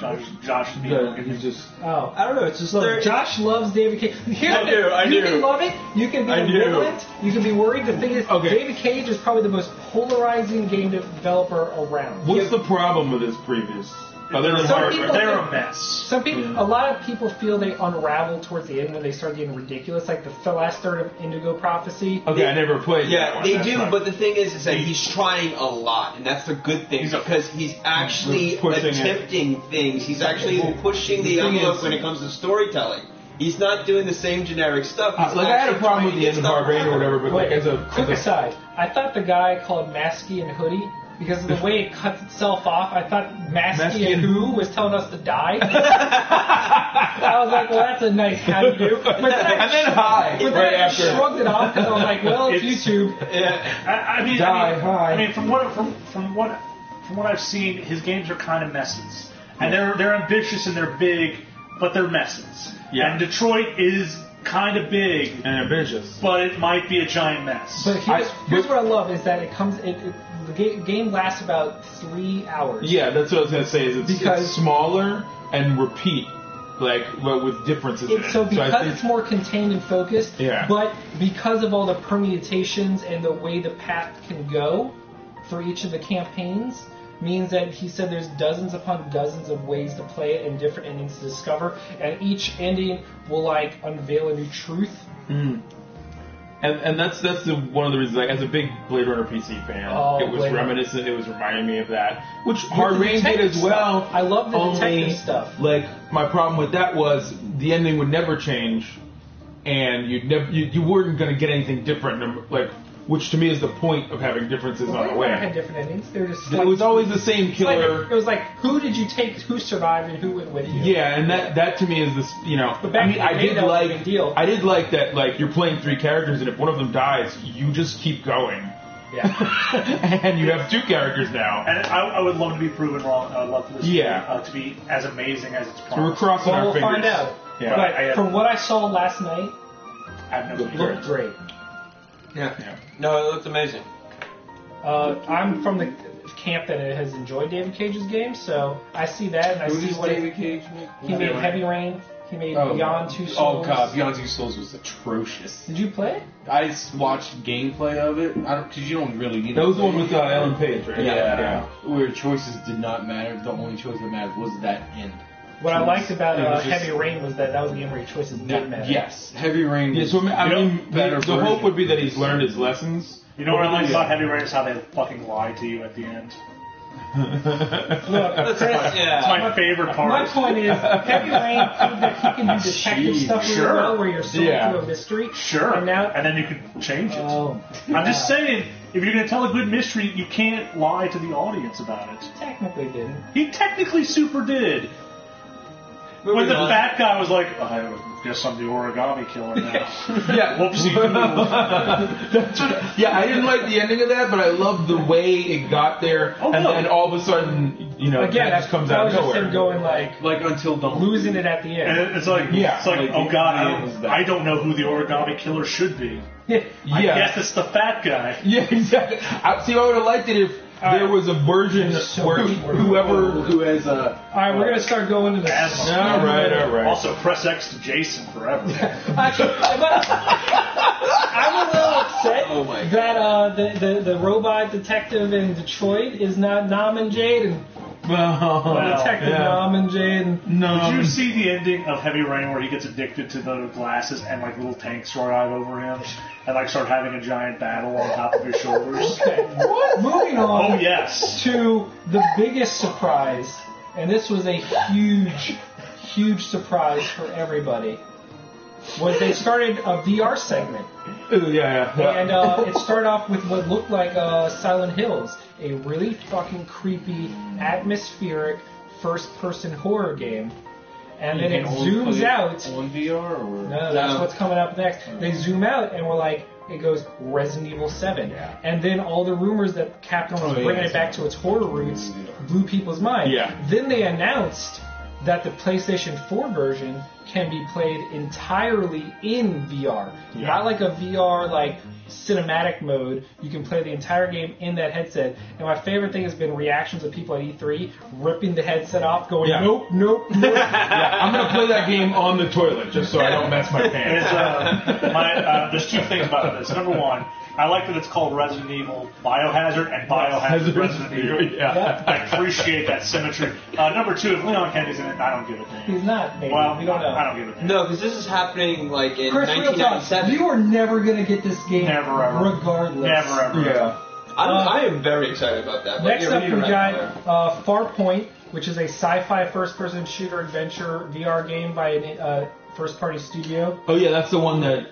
Josh is being He's just. Oh. I don't know. It's just Look, Josh loves David Cage. I You do. can love it. You can be I do. ambivalent. You can be worried. The thing is, Okay. David Cage is probably the most polarizing game developer around. What's the problem with his previous Other than Some hard, people- right? They're a mess. Some people, a lot of people feel they unravel towards the end when they start getting ridiculous, like the last third of Indigo Prophecy. Okay, I never played that Yeah, one. they That's do, right. but the thing is that he's trying a lot, and that's the good thing, because he's actually pushing it. attempting things. He's actually pushing the thing envelope is- when it comes to storytelling. He's not doing the same generic stuff. He's Like, I had a actually problem trying with to the get end of stuff Barbarian or out. whatever, but like as a Quick aside, I thought the guy called Masky and Hoodie, because of the way it cuts itself off, I thought Masky and Who was telling us to die. I was like, well, that's a nice how you do. But then and then hi but right then I after. shrugged it off because I was like, well, it's YouTube. I mean, Die, I mean, from what I've seen, his games are kind of messes, and they're ambitious and they're big, but they're messes. Yeah. And Detroit is kind of big, And ambitious. but it might be a giant mess. But here's what I love is that the game lasts about 3 hours. Yeah, that's what I was gonna say. Is it's Because- smaller and repeat, like but with differences. in it. So because I think, it's more contained and focused, Yeah. but because of all the permutations and the way the path can go for each of the campaigns, means that he said there's dozens upon dozens of ways to play it and different endings to discover, and each ending will like unveil a new truth. and that's one of the reasons. Like as a big Blade Runner PC fan, Oh, it was Blade Runner. reminiscent. It was reminding me of that, which Hard the Rain did detective as well. stuff. I love the only, detective stuff. Like my problem with that was the ending would never change, and you weren't going to get anything different. Like which to me is the point of having differences on the Blade way. Runner had different endings. They were just It was always the same killer. It was like who did you take, who survived, and who went with you. Yeah, and that to me is this, But back in the day, that was a big deal. I did like that, like you're playing 3 characters, and if one of them dies, you just keep going, Yeah. and you have 2 characters now. And I would love to be proven wrong. I would love for this Yeah. game, to be as amazing as it's So we're promised. crossing Well, our we'll fingers. find out. Yeah. But I- from what I saw last night, I have no it clue. looked great. Yeah. No, it looks amazing. I'm from the camp that has enjoyed David Cage's games, so I see that and I Who see does what David Cage make? he made. Heavy Rain. He made Oh. Beyond Two Oh Souls. god, Beyond Two Souls was atrocious. Did you play it? I watched gameplay of it. I don't, because you don't really need. That was to the one play with it. Ellen Page, right? Yeah, where choices did not matter. The only choice that mattered was that end. What I liked about It was just- Heavy Rain was that was the game where your choices didn't matter. Yes, Heavy Rain. Yeah, was so I mean, better the hope version. would be that he's learned his lessons. You know what I like about Heavy Rain is how they fucking lie to you at the end. Look, Chris, It's my favorite part. my point is, Heavy Rain proved that he can do detective stuff really sure. well, where you're solving Yeah. through a mystery. Sure. And now, And then you can change it. oh, I'm just saying, if you're going to tell a good mystery, you can't lie to the audience about it. technically didn't. He technically super did. When the fat guy was like, I guess I'm the origami killer now. Yeah. Whoopsie That's what, yeah, I didn't like the ending of that, but I loved the way it got there, Oh, and no. then all of a sudden, Again, that just comes out of that was just nowhere. him going like Until Dawn. losing it at the end. And it's like, Yeah. like, Like, oh god, the end was that. I don't know who the origami killer should be. Yeah. I Yeah. guess it's the fat guy. Yeah, exactly. See, I would have liked it if there was a version where whoever who has a. All right, we're gonna start going to the. Asthma. All right. Also, press X to Jason forever. I'm a little upset Oh my that the robot detective in Detroit is not Nam and Jaden. Detective Nam and Jaden. No. Did you see the ending of Heavy Rain where he gets addicted to the glasses and like little tanks drive over him and like start having a giant battle on top of his shoulders? Okay. Moving on Oh yes. to the biggest surprise, and this was a huge surprise for everybody. Was they started a VR segment. Yeah. And it started off with what looked like Silent Hills, a really fucking creepy, atmospheric, first-person horror game. And then it zooms out. On VR or? No, that's what's coming up next. They zoom out, and we're like, it goes Resident Evil 7. Yeah. And then all the rumors that Capcom was bringing it back to its horror roots blew people's mind. Yeah. Then they announced that the PlayStation 4 version can be played entirely in VR. Yeah. Not like a VR like cinematic mode. You can play the entire game in that headset. And my favorite thing has been reactions of people at E3 ripping the headset off, going, Yeah. nope. Yeah, I'm gonna play that game on the toilet just so I don't mess my pants. There's 2 things about this. Number one, I like that it's called Resident Evil Biohazard and Biohazard Resident Evil. Yeah. I appreciate that symmetry. Number 2, if Leon Kennedy's in it, I don't give a damn. He's not, maybe. Well, we don't know. I don't give a damn. No, because this is happening like in Chris, real talk, 1997. you are never going to get this game Never, ever. regardless. Never ever. Yeah. I am very excited about that. But Next yeah, up, need we to wrap it got Farpoint, which is a sci-fi first-person shooter adventure VR game by a first-party studio. Oh yeah, that's the one that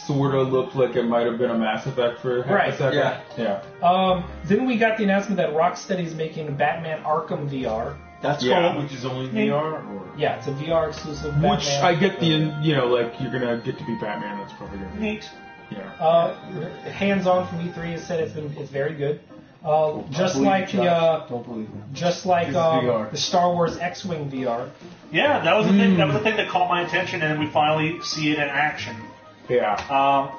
sort of looked like it might have been a Mass Effect for half Right, a second. yeah. Then we got the announcement that Rocksteady's making Batman Arkham VR. That's Yeah. cool, which is only VR, or Yeah, it's a VR exclusive Batman. Which I get like you're gonna get to be Batman. That's probably gonna be Neat. yeah. Hands-on from E3 has said it's very good. Just Don't like believe the Don't believe me. just like It's VR. the Star Wars X-wing VR. Yeah, that was the thing. That was the thing that caught my attention, and we finally see it in action. Yeah.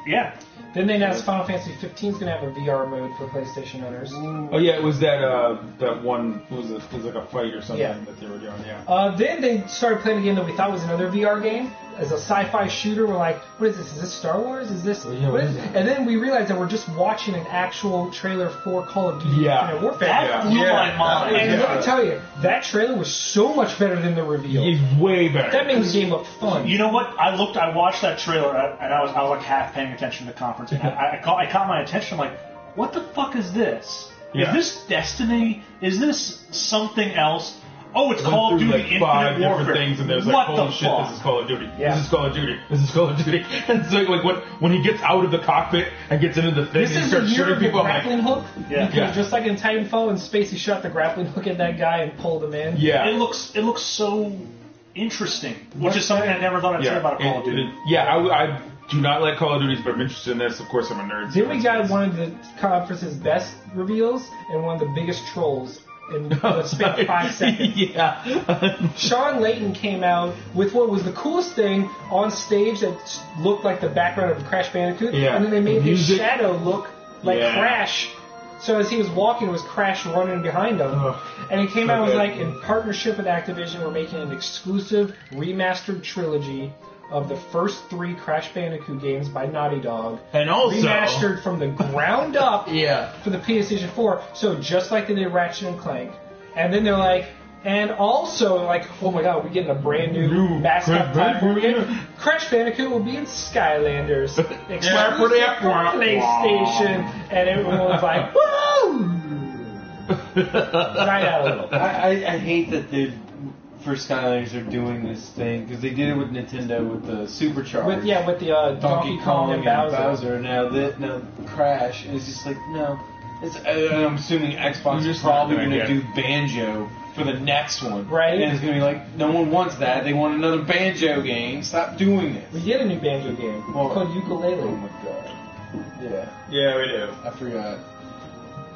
Yeah. Then they announced Final Fantasy 15 is going to have a VR mode for PlayStation owners. Oh yeah, it was that one. It was like a fight or something Yeah. that they were doing. Yeah. Then they started playing a game that we thought was another VR game. As a sci-fi shooter, we're like, what is this? Is this Star Wars? Is this... Yeah, what is it? And then we realized that we're just watching an actual trailer for Call of Duty Yeah. Infinite Warfare. That blew my mind. And let me tell you, that trailer was so much better than the reveal. It's way better. That made the game look fun. You know what? I watched that trailer, and I was like half paying attention to the conference. And I caught my attention. I'm like, what the fuck is this? Yeah. Is this Destiny? Is this something else? Oh, it's Went Call of through, Duty like, Infinite 5 Warfare. different things, and there's what like, holy the shit, fuck? this is Call of Duty. Yeah. This is Call of Duty. This is Call of Duty. And it's like when he gets out of the cockpit and gets into the thing This and he is the starts year shooting of the people, I'm like, grappling hook. Yeah. Because Yeah. just like in Titanfall and Spacey shot the grappling hook at that guy and pulled him in. yeah. It looks so interesting, which is something I never thought I'd say about a Call of Duty. I do not like Call of Duties, but I'm interested in this. Of course, I'm a nerd. Then we got one of the conference's best reveals and one of the biggest trolls in the span of 5 seconds. Yeah. Sean Layton came out with what was the coolest thing on stage that looked like the background of Crash Bandicoot, Yeah. and then they made his Music. shadow look like Yeah. Crash. So as he was walking, it was Crash running behind him. Ugh. And he came So out and was good. like, in partnership with Activision, we're making an exclusive remastered trilogy of the first 3 Crash Bandicoot games by Naughty Dog. And also, Remastered from the ground up yeah. for the PlayStation 4. So just like they did Ratchet and Clank. And then they're like, and also like, oh my god, we're getting a brand new mascot platform game. Crash Bandicoot will be in Skylanders. Exclusive for PlayStation. And everyone was like, woo! Right out a little. I hate that they for Skylanders are doing this thing because they did it with Nintendo with the Supercharged. With the Donkey Kong and Bowser. Now Crash is just like no. I'm assuming Xbox You're is just probably not going gonna to get- do Banjo for the next one, Right. And it's going to be like no one wants that. They want another Banjo game. Stop doing this. We get a new Banjo game Well, called Oh Ukulele. my god. Yeah, Yeah, we do. I forgot.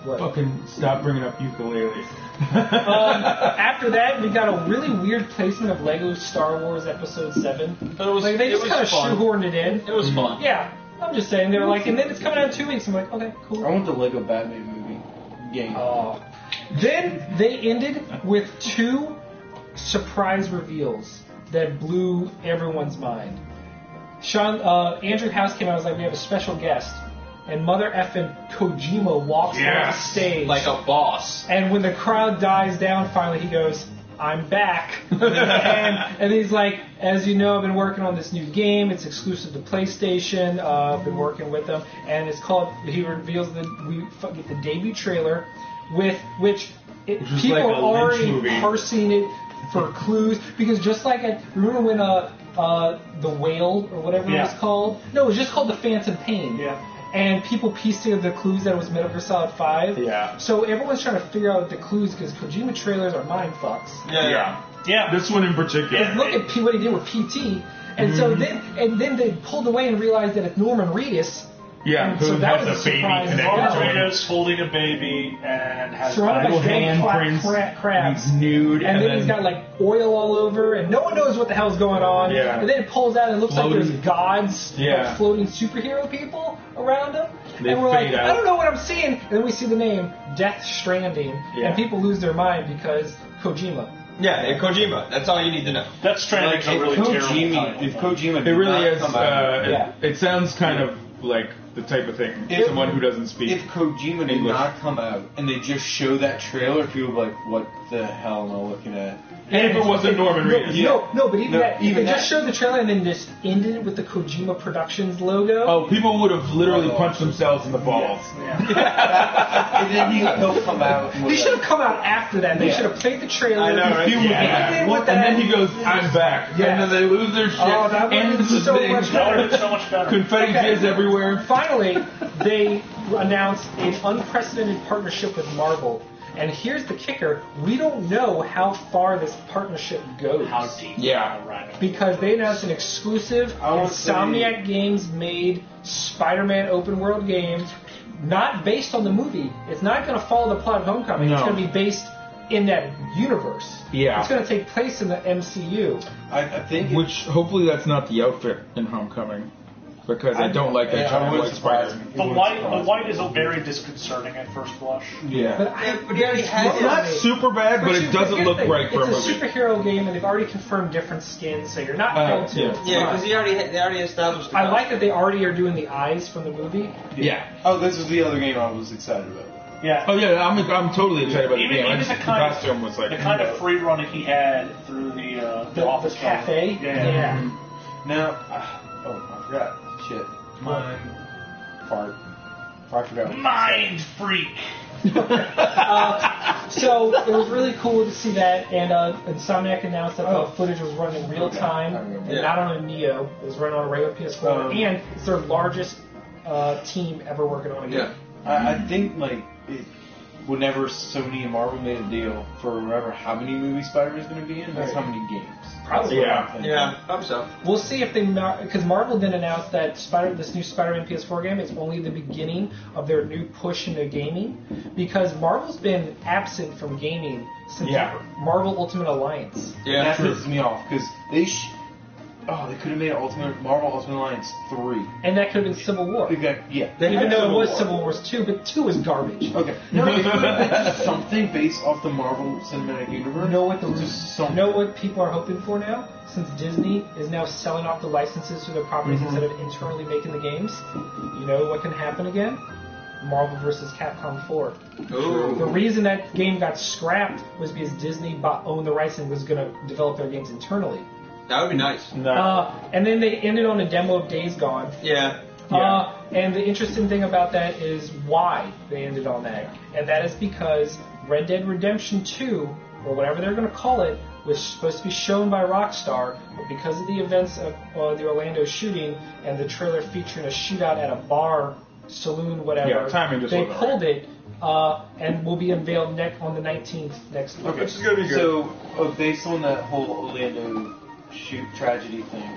What? Fucking stop bringing up ukulele. After that, we got a really weird placement of Lego Star Wars Episode 7. But it was, Like, they it just was kind of fun. shoehorned it in. It was fun. Yeah, I'm just saying. They were like, and then it's coming out in 2 weeks. I'm like, okay, I cool. want the Lego Batman movie game. Then they ended with 2 surprise reveals that blew everyone's mind. Andrew House came out and was like, we have a special guest. And Mother effing Kojima walks on the stage. Like a boss. And when the crowd dies down, finally he goes, I'm back. and he's like, as you know, I've been working on this new game. It's exclusive to PlayStation. I've been working with them. And it's called, he reveals that we get the debut trailer, with which is people like a are already Lynch movie. parsing it for clues. Because just like, remember when The Whale, or whatever it was called? No, it was just called The Phantom Pain. Yeah. And people pieced together the clues that it was Metal Gear Solid 5. Yeah. So everyone's trying to figure out the clues because Kojima trailers are mind fucks. Yeah. This one in particular. And look at what he did with PT. And so then they pulled away and realized that it's Norman Reedus. Yeah, And who so that has was a a baby surprise as connected well. to him. Tornado's holding a baby and has Surrounded by Little dead handprints. crabs. He's nude. And then he's got like oil all over, and no one knows what the hell's going on. Yeah. And then it pulls out, and it looks like Floating. there's gods, Yeah. like floating superhero people around him. They and we're like, fade out. I don't know what I'm seeing. And then we see the name Death Stranding, Yeah. and people lose their mind because Kojima. Yeah, and Kojima. That's all you need to know. That's Stranding's a really terrible title. If Kojima It did really not is. come out, Yeah. It sounds kind of like the type of thing. If- Someone who doesn't speak. If Kojima did English. not come out and they just show that trailer, people would be like, what the hell am I looking at? And if it wasn't Norman Reedus. No, but even No, that, even if they just that- showed the trailer and then just ended it with the Kojima Productions logo. Oh, people would have literally punched themselves in the balls. And then he'll come out. And He should have come out after that. They Yeah. should have played the trailer. I know, right? He would- Ended with and then that. he goes, "I'm back," Yeah. and then they lose their shit. Oh, that and would've it's been just so big much That would have been so much better. confetti Okay. jizz everywhere. Finally, they announced an unprecedented partnership with Marvel. And here's the kicker: we don't know how far this partnership goes. How deep? Yeah. Right. Because they announced an exclusive I wanna Insomniac Games made Spider-Man open world game, not based on the movie. It's not going to follow the plot of Homecoming. It's No. going to be based in that universe. Yeah. It's going to take place in the MCU. I think it- Which hopefully that's not the outfit in Homecoming, because I don't like that Yeah, giant it white wouldn't surprise spider. me. It The wouldn't white surprise me. is very disconcerting at first blush. Yeah. But but he already had It's not super bad, but it doesn't look right for a It's a movie. superhero game, and they've already confirmed different skins, so you're not held to yeah. it. Yeah, because they already established. The I like that they already are doing the eyes from the movie. Yeah. Oh, this is the other game I was excited about. Yeah. Oh yeah, I'm totally excited about the Even, game. I even just, the the kind costume was like the kind of free running he had through the office cafe. Yeah. Now, I forgot. Shit. Mine. Fart. I forgot. Mind freak. So it was really cool to see that, and Insomniac announced that the footage was running in real time, and Yeah. not on a Neo. It was running on a regular PS4, and it's their largest team ever working on a game. Yeah. I think, like, whenever Sony and Marvel made a deal for whoever how many movies Spider-Man's going to be in, that's how many games. Probably. Yeah. Yeah, probably so. We'll see if they, because Marvel did announce that this new Spider-Man PS4 game is only the beginning of their new push into gaming, because Marvel's been absent from gaming since Marvel Ultimate Alliance. Yeah, that true. pisses me off because they could have made Marvel Ultimate Alliance 3. And that could have been Civil War. Exactly. Yeah. Even though it was War. Civil Wars 2, but 2 was garbage. Okay. No, it could have been just something based off the Marvel Cinematic Universe. Know what Just something. know what people are hoping for now? Since Disney is now selling off the licenses to their properties instead of internally making the games, you know what can happen again? Marvel vs. Capcom 4. Ooh. The reason that game got scrapped was because Disney owned the rights and was going to develop their games internally. That would be nice. And then they ended on a demo of Days Gone. Yeah. And the interesting thing about that is why they ended on that. And that is because Red Dead Redemption 2, or whatever they're going to call it, was supposed to be shown by Rockstar, but because of the events of the Orlando shooting and the trailer featuring a shootout at a bar, saloon, whatever, Yeah, timing just they wasn't pulled it and will be unveiled on the 19th next week. Okay. Which is gonna be good. So, based on that whole Orlando shoot tragedy thing,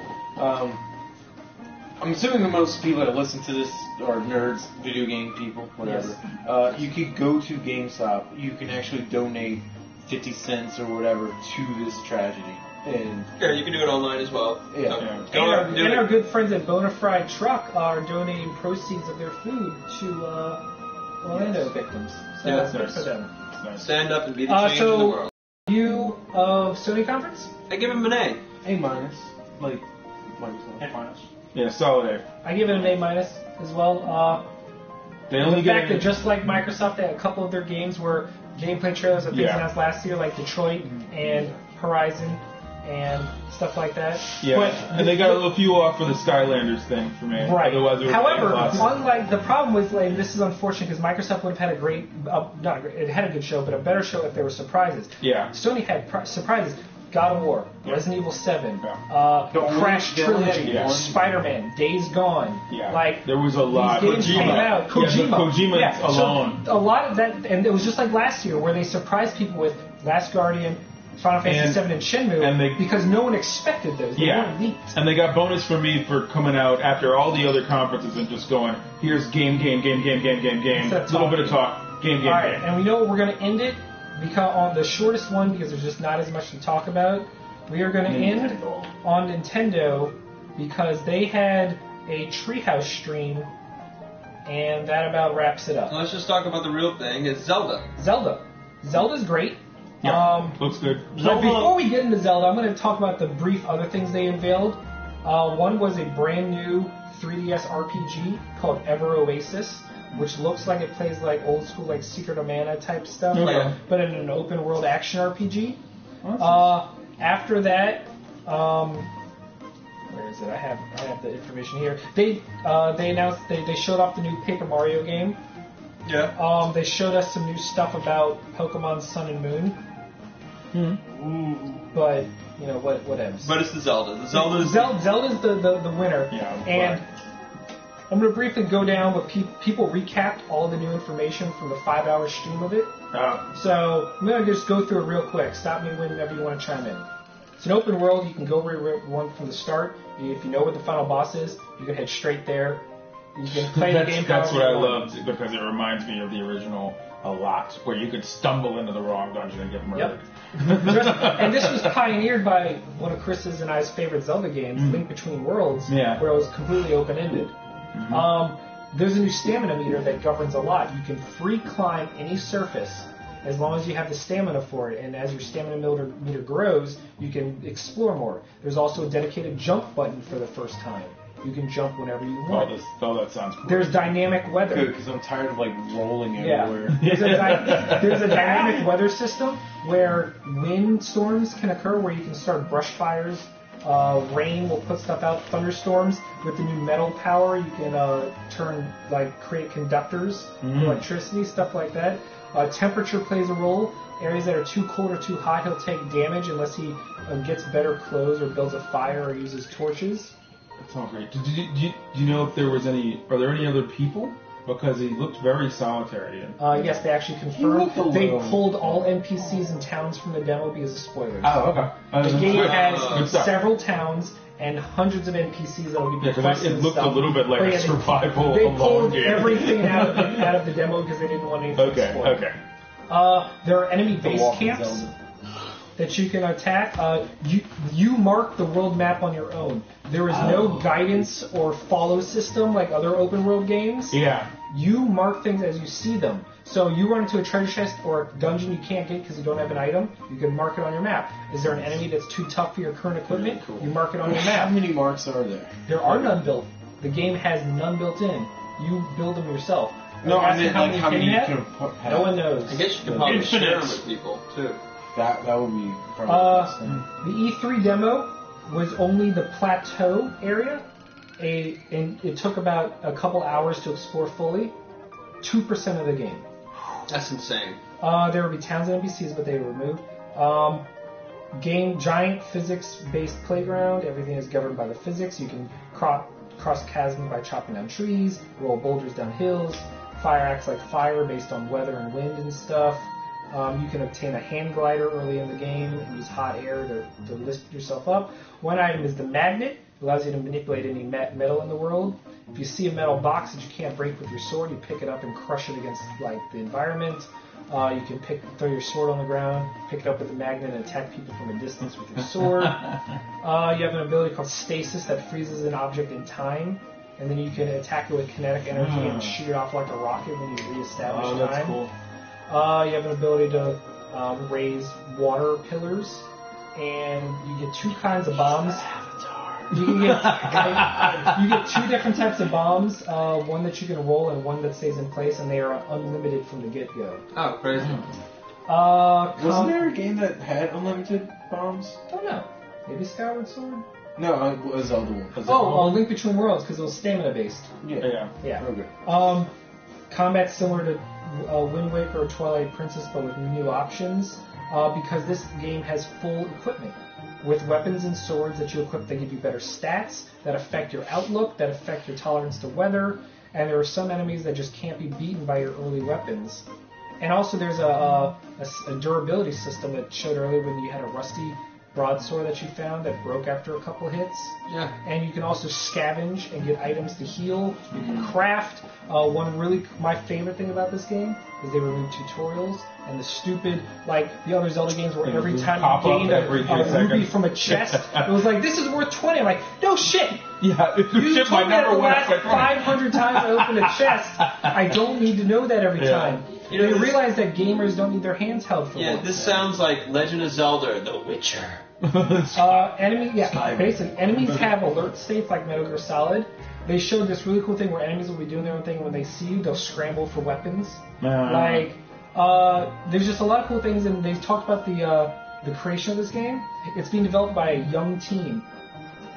I'm assuming that most people that listen to this are nerds, video game people, whatever. You could go to GameStop. You can actually donate 50 cents or whatever to this tragedy. And Yeah, you can do it online as well. Yeah. So, Yeah. go out and do And it. our good friends at Bonafide Truck are donating proceeds of their food to Orlando victims. So Yeah, that's that's good for nice. them. It's nice. Stand up and be the change so- in the world. You of Sony Conference? I give him an A. A minus, like Microsoft. A minus. Yeah, solid A. I give it an A minus as well. They The only fact get that just like Microsoft, they had a couple of their games were gameplay trailers that they Yeah. announced last year, like Detroit and Horizon and stuff like that. yeah, But and they got a little few off for the Skylanders thing for me. Right. Otherwise, it would However, lots. unlike the problem was, like, this is unfortunate because Microsoft would have had a great, it had a good show, but a better show if there were surprises. Yeah. Sony had surprises. God of War, Yeah. Resident Evil 7, Yeah. Crash They only had Trilogy, one. Spider-Man, Days Gone. Yeah. Like, there was a lot. these games came out. Kojima. Kojima So alone. a lot of that, and it was just like last year where they surprised people with Last Guardian, Final Fantasy 7, and Shenmue and they- because no one expected those. They Yeah. weren't leaked. And they got bonus for me for coming out after all the other conferences and just going, here's game, Instead of little talk. bit of talk, game. All right, and we know we're going to end it because on the shortest one because there's just not as much to talk about. We are going to end on Nintendo because they had a Treehouse stream, and that about wraps it up. Let's just talk about the real thing. It's Zelda. Zelda's great. Yeah, looks good. But before we get into Zelda, I'm going to talk about the brief other things they unveiled. One was a brand new 3DS RPG called Ever Oasis, which looks like it plays like old school like Secret of Mana type stuff, but in an open world action RPG. After that, where is it? I have the information here. They announced they showed off the new Paper Mario game. Yeah. They showed us some new stuff about Pokemon Sun and Moon. But whatevs. But it's the Zelda. Zelda's the winner. Yeah, and I'm going to briefly go down what people recapped all the new information from the 5-hour stream of it. So I'm going to just go through it real quick. Stop me whenever you want to chime in. It's an open world. You can go where you want from the start. If you know what the final boss is, you can head straight there. You can play the game. That's what I loved, because it reminds me of the original a lot, where you could stumble into the wrong dungeon and get murdered. Yep. And this was pioneered by one of Chris's and I's favorite Zelda games, Link Between Worlds, where it was completely open-ended. There's a new stamina meter that governs a lot. You can free climb any surface as long as you have the stamina for it, and as your stamina meter grows, you can explore more. There's also a dedicated jump button for the first time. You can jump whenever you want. That sounds cool. There's dynamic weather. Good, because I'm tired of rolling everywhere. There's a dynamic weather system where wind storms can occur, where you can start brush fires. Rain will put stuff out. Thunderstorms with the new metal power, you can create conductors, electricity, stuff like that. Temperature plays a role. Areas that are too cold or too hot, he'll take damage unless he gets better clothes or builds a fire or uses torches. That sounds great. Do you know if are there any other people? Because he looked very solitary. Yes, they actually confirmed. They pulled all NPCs and towns from the demo because of spoilers. Oh, okay. The game has several towns and hundreds of NPCs that will be because it looked a little bit like a survival They alone pulled game. everything out of the demo because they didn't want anything spoiled. Okay. There are enemy base camps that you can attack. You mark the world map on your own. There is no guidance or follow system like other open world games. Yeah. You mark things as you see them. So you run into a treasure chest or a dungeon you can't get because you don't have an item, you can mark it on your map. Is there an enemy that's too tough for your current equipment? Cool. You mark it on your map. How many marks are there? There are none built. The game has none built in. You build them yourself. No, I mean how many you can have. No one knows. I guess you can probably share them with people, too. That would be probably the E3 demo was only the plateau area, and it took about a couple hours to explore fully. 2% of the game. That's insane. There would be towns and NPCs, but they were removed. Giant physics-based playground. Everything is governed by the physics. You can cross chasms by chopping down trees, roll boulders down hills. Fire acts like fire based on weather and wind and stuff. You can obtain a hand glider early in the game and use hot air to lift yourself up. One item is the magnet. It allows you to manipulate any metal in the world. If you see a metal box that you can't break with your sword, you pick it up and crush it against the environment. You can throw your sword on the ground, pick it up with the magnet, and attack people from a distance with your sword. You have an ability called stasis that freezes an object in time. And then you can attack it with kinetic energy and shoot it off like a rocket when you reestablish time. That's cool. You have an ability to raise water pillars, and you get two kinds of bombs. You get two different types of bombs, one that you can roll and one that stays in place, and they are unlimited from the get-go. Oh, crazy. Wasn't there a game that had unlimited bombs? Don't know. Maybe Skyward Sword? No, it was Zelda one. Link Between Worlds, because it was stamina-based. Yeah. Okay. Combat similar to Wind Waker or Twilight Princess, but with new options, because this game has full equipment. With weapons and swords that you equip, they give you better stats that affect your outlook, that affect your tolerance to weather, and there are some enemies that just can't be beaten by your early weapons. And also there's a durability system that showed earlier when you had a rusty broadsword that you found that broke after a couple hits. Yeah. And you can also scavenge and get items to heal. You can craft. My favorite thing about this game is they removed tutorials and the stupid, the other Zelda games where every time you gained a ruby from a chest, it was like, this is worth 20. I'm like, no shit. Yeah, You told me that the last 500 times I opened a chest. I don't need to know that every time. You know, they realize that gamers don't need their hands held for long. This sounds like Legend of Zelda, The Witcher. Basically, enemies have alert states like Metal Gear Solid. they showed this really cool thing where enemies will be doing their own thing, and when they see you, they'll scramble for weapons. There's just a lot of cool things, and they talked about the creation of this game. It's being developed by a young team.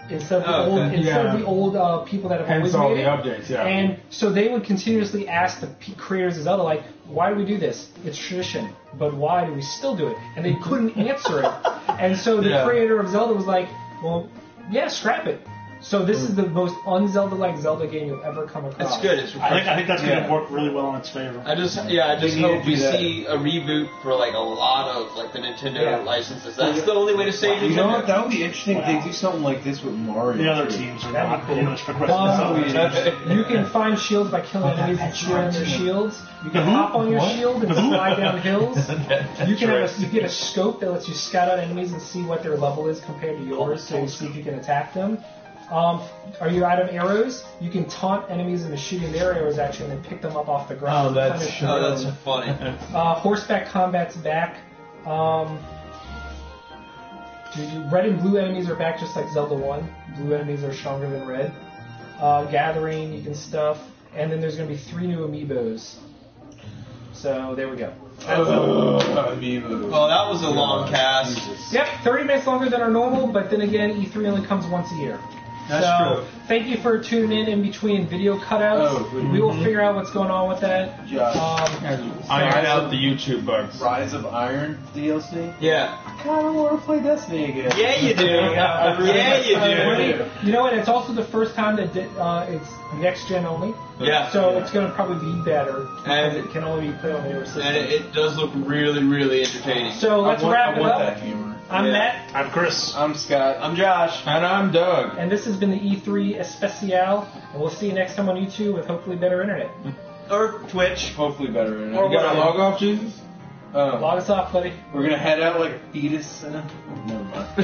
Instead of the old people that have always all made the it. updates, yeah. And so they would continuously ask the creators of Zelda, like, why do we do this? It's tradition, but why do we still do it? And they couldn't answer it. And so the creator of Zelda was like, well, yeah, scrap it. So this is the most un-Zelda-like Zelda game you'll ever come across. It's good. It's I think that's going to work really well in its favor. I just hope we see a reboot for like a lot of like the Nintendo licenses. That's the only way to save Nintendo. You know what? That would be interesting if they do something like this with Mario. The other teams are not cool. for Christmas. You can find shields by killing enemies and shooting on their shields. You can hop on your shield and slide down hills. You get a scope that lets you scout out enemies and see what their level is compared to yours, so you see if you can attack them. Are you out of arrows? You can taunt enemies into shooting their arrows at you and then pick them up off the ground. That's funny. Horseback combat's back. Red and blue enemies are back just like Zelda 1. Blue enemies are stronger than red. Gathering, you can stuff. And then there's going to be 3 new amiibos. So there we go. Amiibo. Oh, that was a long cast. Yep, 30 minutes longer than our normal, but then again, E3 only comes once a year. That's true. Thank you for tuning in between video cutouts. We will figure out what's going on with that. Iron out the YouTube bugs. Rise of Iron DLC? Yeah. I kind of want to play Destiny again. Yeah, you do. Yeah, you do. You know what? It's also the first time that it's next gen only. Yeah. So it's going to probably be better. And it can only be played on the newer system. And it does look really, really entertaining. So let's wrap it up. That humor. I'm Matt. I'm Chris. I'm Scott. I'm Josh. And I'm Doug. And this has been the E3 Especial. And we'll see you next time on YouTube with hopefully better internet. Or Twitch. Hopefully better. You got a log off, Jesus? Log us off, buddy. We're going to head out like a fetus. Never mind. No, that's the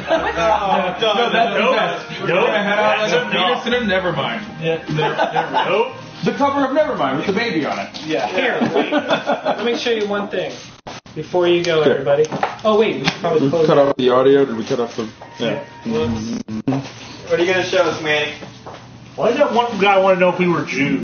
best. We're going to head out like a fetus in a Nevermind. Nope. The cover of Nevermind with the baby on it. Yeah. Here, wait. Let me show you one thing before you go, everybody. Oh, wait. We should probably close Cut it. off the audio? Did we cut off the... Yeah. What are you going to show us, Manny? Why did that one guy want to know if we were Jews?